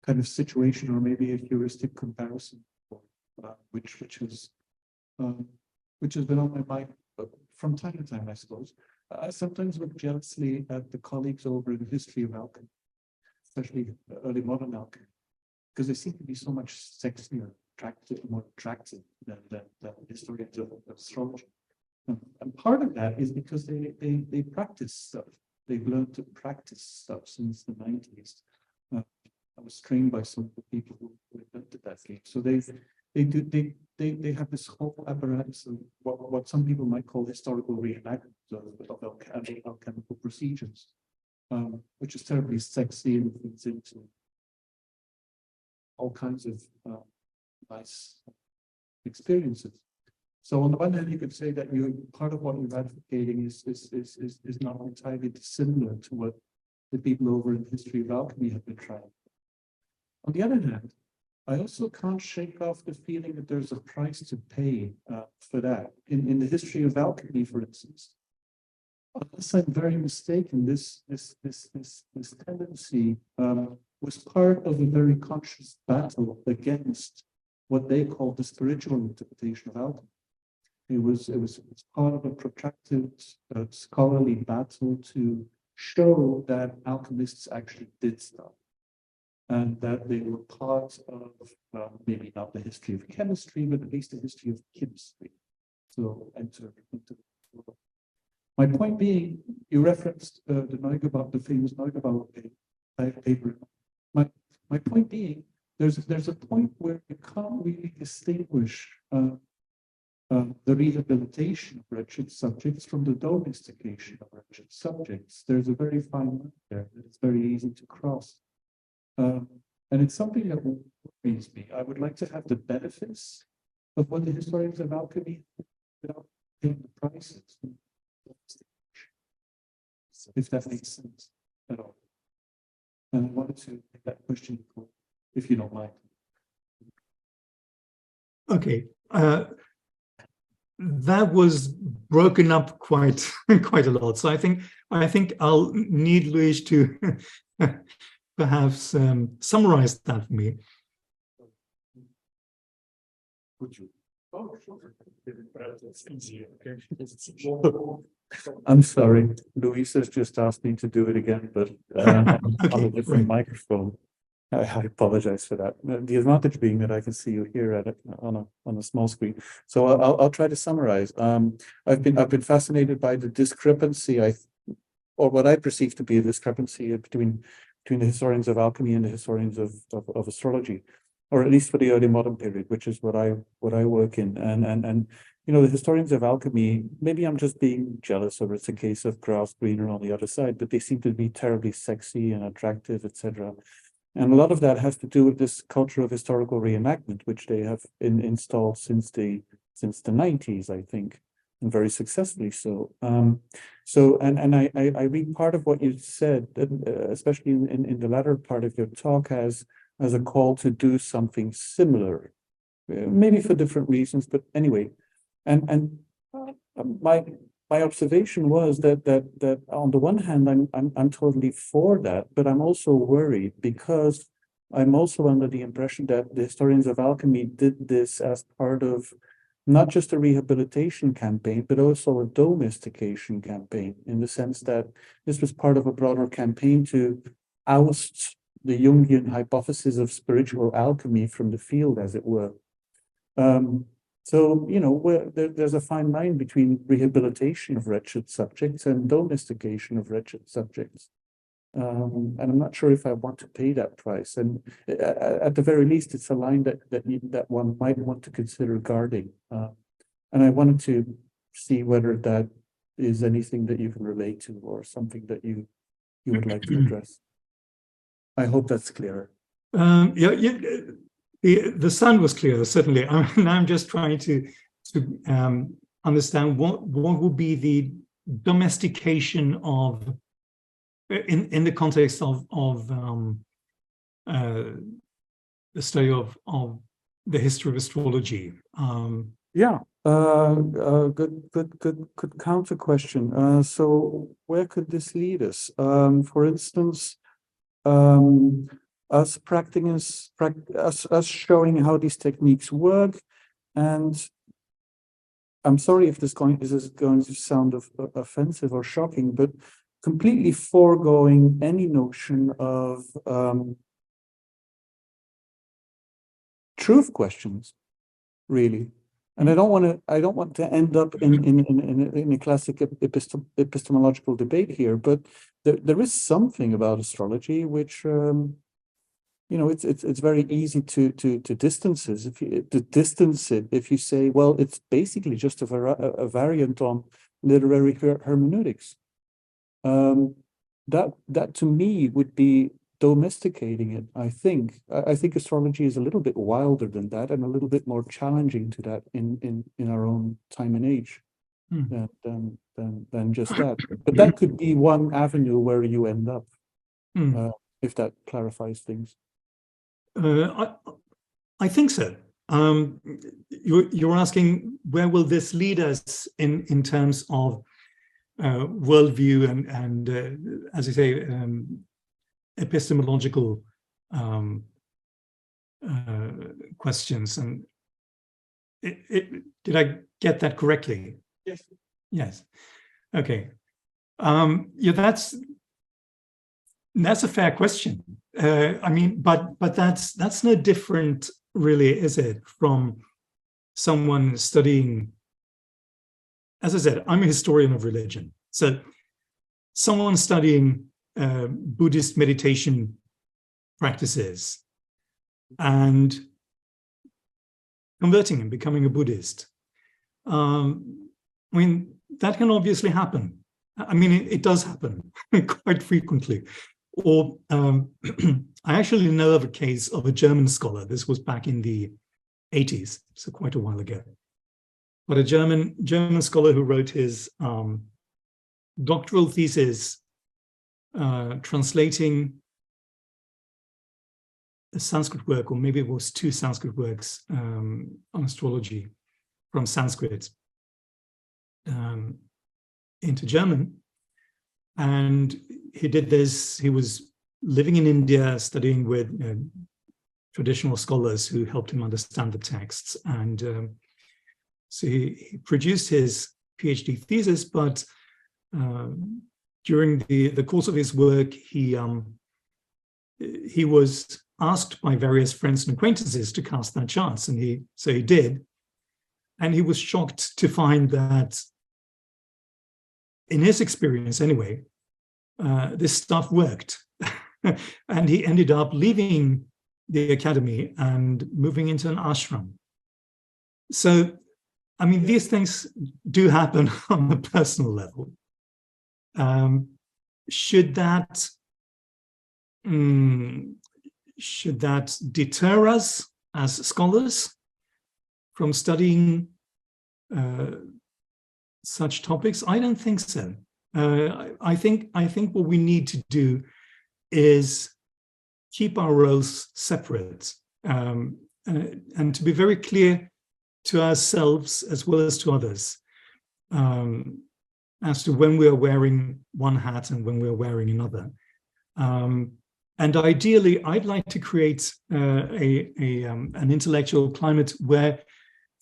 kind of situation, or maybe a heuristic comparison, which has been on my mind from time to time, I suppose. I sometimes look jealously at the colleagues over in the history of alchemy, especially early modern alchemy, because they seem to be so much sexier, more attractive than historians of astrology. And part of that is because they practice stuff. They've learned to practice stuff since the 90s. I was trained by some of the people who invented that game. So they have this whole apparatus of what some people might call historical reenactment of alchemical procedures, which is terribly sexy and feeds into all kinds of nice experiences. So on the one hand, you could say that part of what you're advocating is not entirely dissimilar to what the people over in the history of alchemy have been trying. On the other hand, I also can't shake off the feeling that there's a price to pay for that. In the history of alchemy, for instance, unless I'm very mistaken, this tendency was part of a very conscious battle against what they called the spiritual interpretation of alchemy. It was part of a protracted scholarly battle to show that alchemists actually did stuff, and that they were part of maybe not the history of chemistry, but at least the history of chemistry. So enter into the world. My point being, you referenced the famous Neugebauer paper. My point being, there's a point where you can't really distinguish the rehabilitation of wretched subjects from the domestication of wretched subjects. There's a very fine line there that it's very easy to cross. And it's something that worries me. I would like to have the benefits of what the historians of alchemy without paying the prices. If that makes sense at all. And I wanted to make that question, if you don't mind. Okay. That was broken up quite a lot. So I think I'll need Luis to perhaps summarize that for me. Would you? Oh, sure. I'm sorry, Luis has just asked me to do it again, but on a different microphone. I apologize for that. The advantage being that I can see you here at it on a small screen. So I'll try to summarize. I've been fascinated by the discrepancy, or what I perceive to be a discrepancy between the historians of alchemy and the historians of astrology, or at least for the early modern period, which is what I work in. And you know, the historians of alchemy, maybe I'm just being jealous, or it's a case of grass greener on the other side, but they seem to be terribly sexy and attractive, etc. And a lot of that has to do with this culture of historical reenactment, which they have installed since the 90s, I think, and very successfully so. I read part of what you said, especially in the latter part of your talk, as a call to do something similar, maybe for different reasons, but anyway. And my observation was that on the one hand, I'm totally for that, but I'm also worried because I'm also under the impression that the historians of alchemy did this as part of not just a rehabilitation campaign, but also a domestication campaign, in the sense that this was part of a broader campaign to oust the Jungian hypothesis of spiritual alchemy from the field, as it were. So, you know, there's a fine line between rehabilitation of wretched subjects and domestication of wretched subjects. And I'm not sure if I want to pay that price. And at the very least, it's a line that one might want to consider guarding. And I wanted to see whether that is anything that you can relate to, or something that you would like to address. I hope that's clearer. The sound was clear, certainly. I'm just trying to understand what would be the domestication of, in the context of the study of the history of astrology. Good counter question. So where could this lead us? For instance, us showing how these techniques work, and I'm sorry if this is going to sound offensive or shocking, but completely foregoing any notion of truth questions, really. And I don't want to end up in a classic epistemological debate here, but there is something about astrology which you know, it's very easy to distance it if you say, well, it's basically just a variant on literary hermeneutics. That to me would be domesticating it, I think. I think astrology is a little bit wilder than that and a little bit more challenging to that in our own time and age than just that. But that could be one avenue where you end up, if that clarifies things. I think so. You're asking where will this lead us in terms of worldview and as you say, epistemological questions. And did I get that correctly? Yes. Yes. Okay. Yeah, that's a fair question. I mean, but that's no different, really, is it, from someone studying? As I said, I'm a historian of religion. So someone studying Buddhist meditation practices and converting and becoming a Buddhist. I mean, that can obviously happen. I mean, it does happen quite frequently. Or I actually know of a case of a German scholar. This was back in the 80s, so quite a while ago. But a German scholar who wrote his doctoral thesis translating a Sanskrit work, or maybe it was two Sanskrit works on astrology from Sanskrit into German. And he did this, he was living in India, studying with traditional scholars who helped him understand the texts. And so he produced his PhD thesis, but during the course of his work, he was asked by various friends and acquaintances to cast that chance, and he did. And he was shocked to find that, in his experience anyway, this stuff worked. And he ended up leaving the academy and moving into an ashram. So, I mean, these things do happen on a personal level. Should that deter us as scholars from studying such topics? I don't think so. I think what we need to do is keep our roles separate, and to be very clear to ourselves as well as to others as to when we are wearing one hat and when we're wearing another. And ideally, I'd like to create an intellectual climate where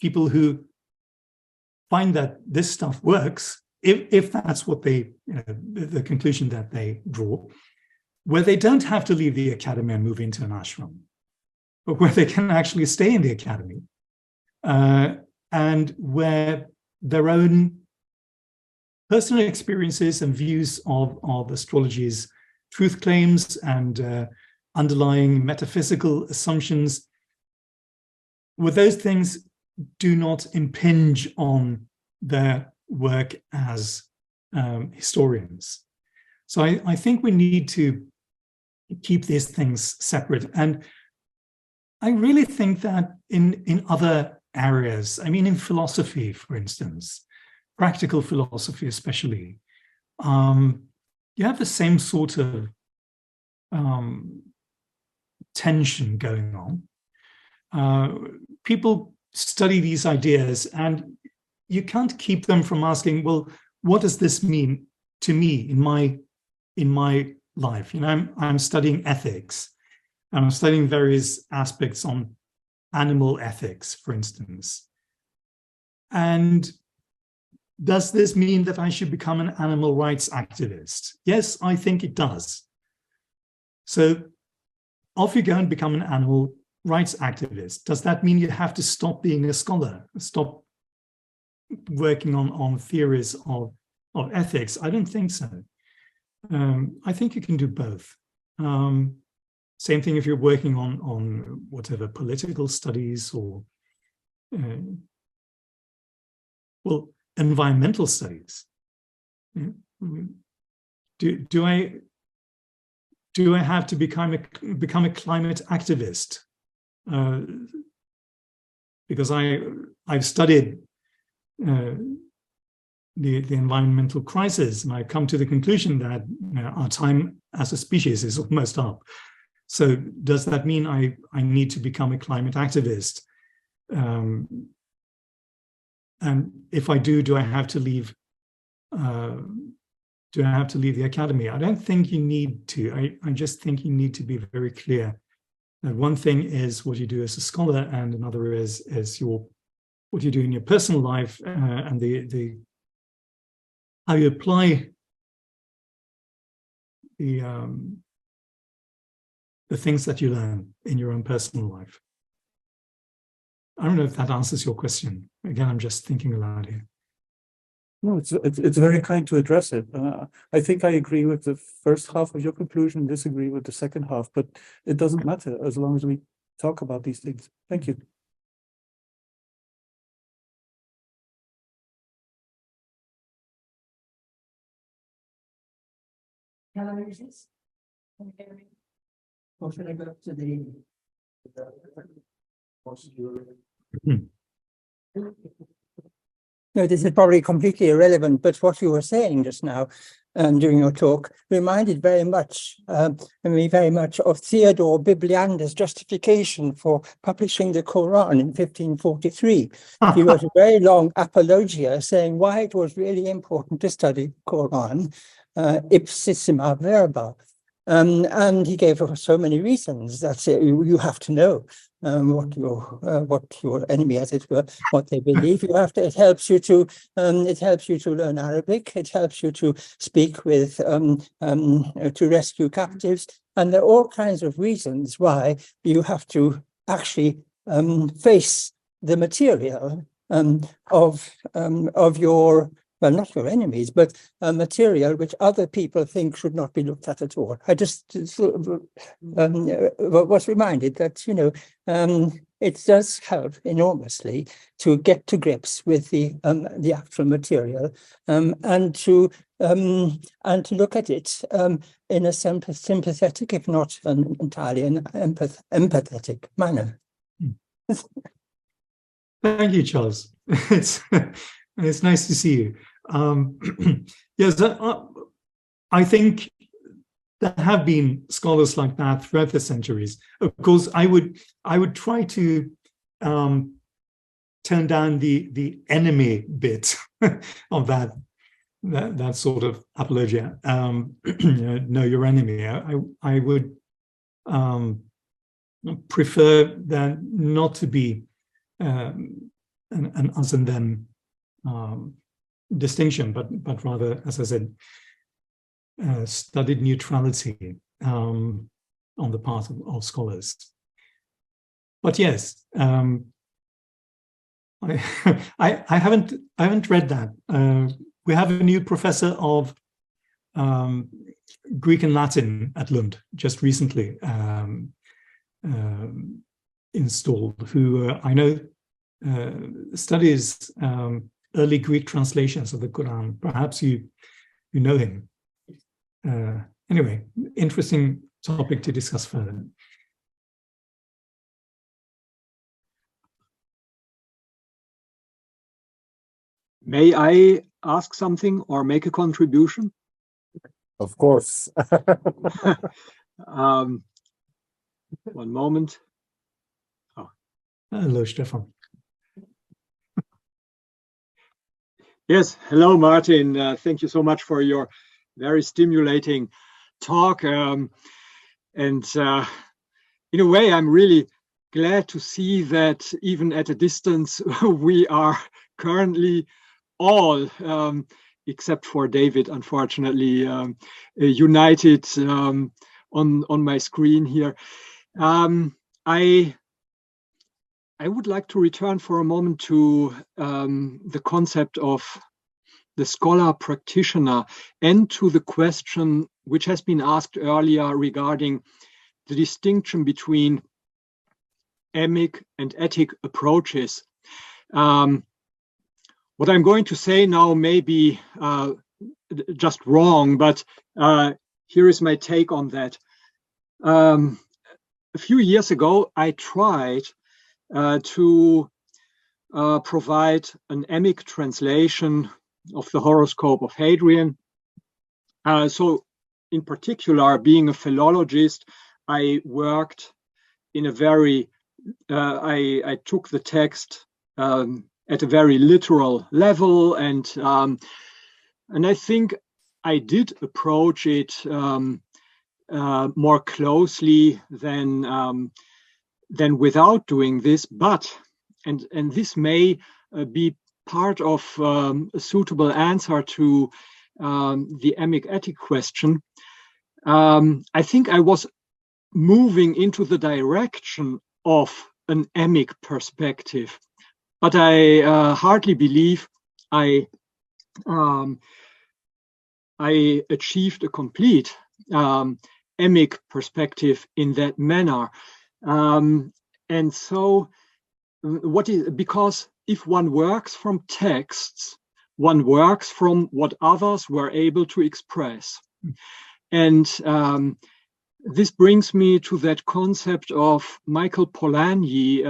people who find that this stuff works, if that's what they, the conclusion that they draw, where they don't have to leave the academy and move into an ashram, but where they can actually stay in the academy, and where their own personal experiences and views of astrology's truth claims and underlying metaphysical assumptions, where those things do not impinge on their work as historians. So I think we need to keep these things separate. And I really think that in other areas, I mean, in philosophy, for instance, practical philosophy especially, you have the same sort of tension going on. People study these ideas, and you can't keep them from asking, well, what does this mean to me in my life? I'm studying ethics, and I'm studying various aspects on animal ethics, for instance. And does this mean that I should become an animal rights activist? Yes, I think it does. So off you go and become an animal rights activist. Does that mean you have to stop being a scholar, stop working on theories of ethics? I don't think so. I think you can do both. Same thing if you're working on whatever political studies or environmental studies. Do I do I have to become a climate activist? Because I've studied the environmental crisis, and I've come to the conclusion that our time as a species is almost up. So does that mean I need to become a climate activist? And if I do I have to leave? Do I have to leave the academy? I don't think you need to. I just think you need to be very clear that one thing is what you do as a scholar, and another is what you do in your personal life, and the how you apply the things that you learn in your own personal life. I don't know if that answers your question. Again, I'm just thinking aloud here. No, it's very kind to address it. I think I agree with the first half of your conclusion, disagree with the second half, but it doesn't matter as long as we talk about these things. Thank you. Hello, is this? Or should I go up to the? No, this is probably completely irrelevant, but what you were saying just now during your talk reminded me very much of Theodore Bibliander's justification for publishing the Quran in 1543. He wrote a very long apologia saying why it was really important to study Quran ipsissima verba. And he gave so many reasons that you have to know what your enemy, as it were, what they believe. You have to. It helps you to learn Arabic. It helps you to speak with to rescue captives, and there are all kinds of reasons why you have to actually face the material of your. Well, not your enemies, but material which other people think should not be looked at all. I just was reminded that, it does help enormously to get to grips with the actual material and to look at it in a sympathetic, if not entirely an empathetic manner. Thank you, Charles. It's nice to see you. Yes, I think there have been scholars like that throughout the centuries. Of course, I would try to turn down the enemy bit of that sort of apologia. Know your enemy. I would prefer that not to be an us and them distinction, but rather, as I said, studied neutrality on the part of scholars. But yes, I haven't read that. We have a new professor of Greek and Latin at Lund just recently installed, who I know studies early Greek translations of the Quran. Perhaps you know him. Anyway, interesting topic to discuss further. May I ask something or make a contribution? Of course. One moment. Oh. Hello, Stefan. Yes, hello, Martin. Thank you so much for your very stimulating talk. And in a way, I'm really glad to see that even at a distance, we are currently all, except for David, unfortunately, united on my screen here. I would like to return for a moment to the concept of the scholar-practitioner and to the question which has been asked earlier regarding the distinction between emic and etic approaches. What I'm going to say now may be just wrong, but here is my take on that. A few years ago, I tried to provide an emic translation of the horoscope of Hadrian. So in particular, being a philologist, I worked in a very, I took the text at a very literal level, and I think I did approach it more closely than without doing this. But and this may be part of a suitable answer to the emic ethic question. I think I was moving into the direction of an emic perspective, but I hardly believe I achieved a complete emic perspective in that manner. And so because if one works from texts, one works from what others were able to express. And this brings me to that concept of Michael Polanyi,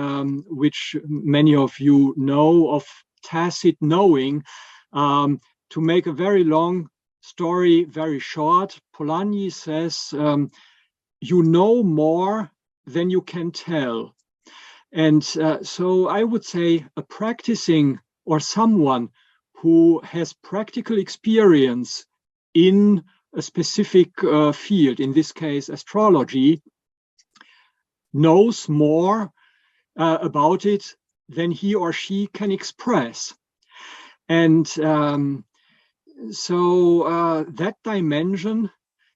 which many of you know, of tacit knowing. To make a very long story very short, Polanyi says, you know more than you can tell. And so I would say a practicing or someone who has practical experience in a specific field, in this case astrology, knows more about it than he or she can express. And so that dimension,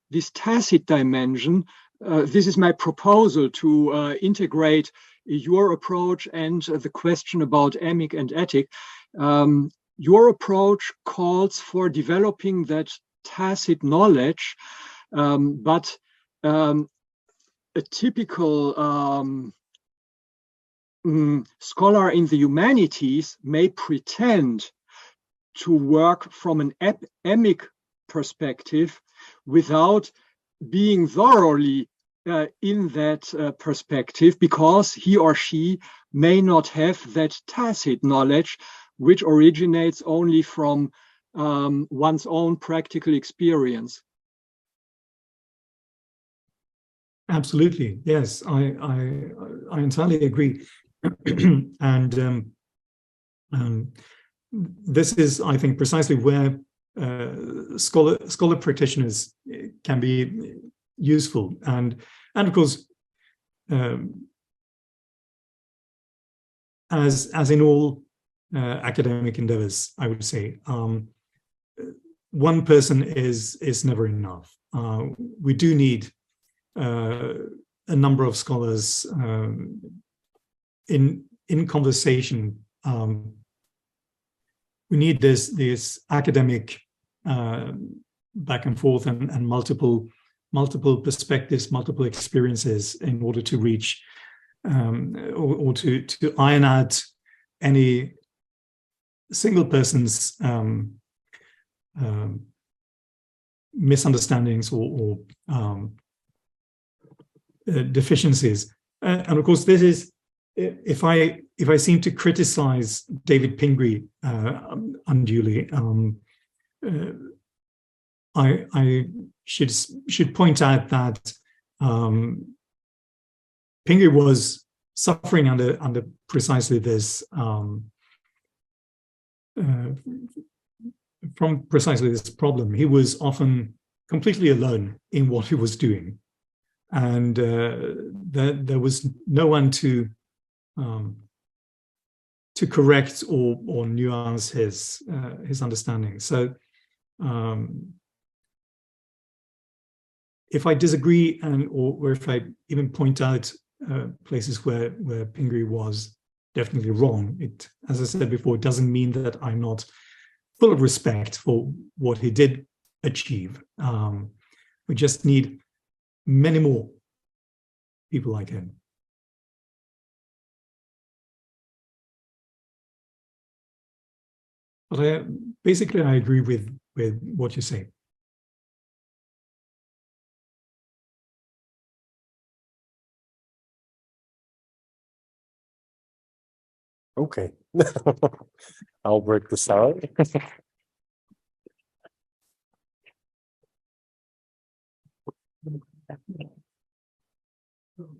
this tacit dimension, this is my proposal to integrate your approach and the question about emic and ethic. Your approach calls for developing that tacit knowledge, but a typical scholar in the humanities may pretend to work from an emic perspective without being thoroughly in that perspective, because he or she may not have that tacit knowledge which originates only from one's own practical experience. Absolutely, yes, I entirely agree. And this is, I think, precisely where scholar practitioners can be useful, and of course, as in all academic endeavors, I would say, one person is never enough. We do need a number of scholars in conversation. We need this academic back and forth and multiple perspectives, multiple experiences in order to reach or to iron out any single person's misunderstandings or deficiencies. And of course, this is, if I seem to criticize David Pingree unduly, I should point out that Pingree was suffering under precisely this from precisely this problem. He was often completely alone in what he was doing, and there was no one to correct or nuance his understanding. So if I disagree or if I even point out places where Pingree was definitely wrong, it, as I said before, it doesn't mean that I'm not full of respect for what he did achieve. We just need many more people like him. But basically, I agree with what you say. Okay. I'll break this out.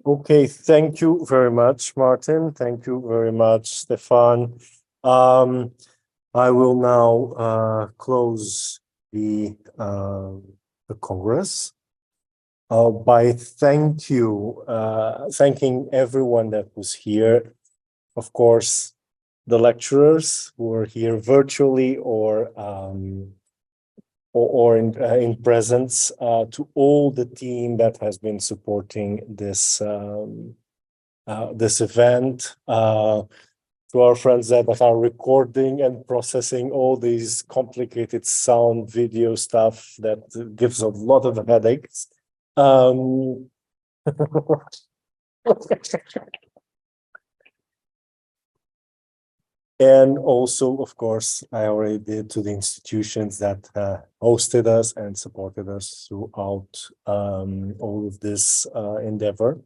Okay, thank you very much, Martin. Thank you very much, Stefan. I will now close the Congress by thanking everyone that was here. Of course, the lecturers who are here virtually or in presence, to all the team that has been supporting this this event, to our friends that are recording and processing all these complicated sound video stuff that gives a lot of headaches. And also, of course, I already did to the institutions that hosted us and supported us throughout all of this endeavor.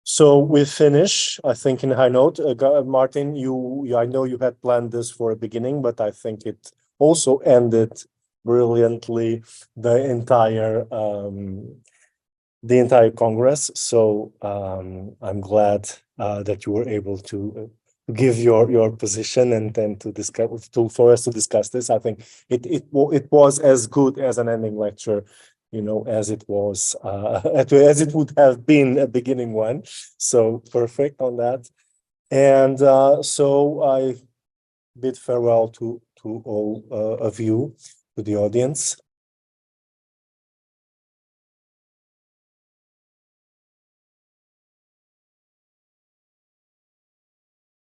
So we finish, I think, in high note. Martin, I know you had planned this for a beginning, but I think it also ended brilliantly the entire Congress. So I'm glad that you were able to give your position and then for us to discuss this. I think it was as good as an ending lecture, as it was as it would have been a beginning one. So perfect on that. And so I bid farewell to all of you, to the audience.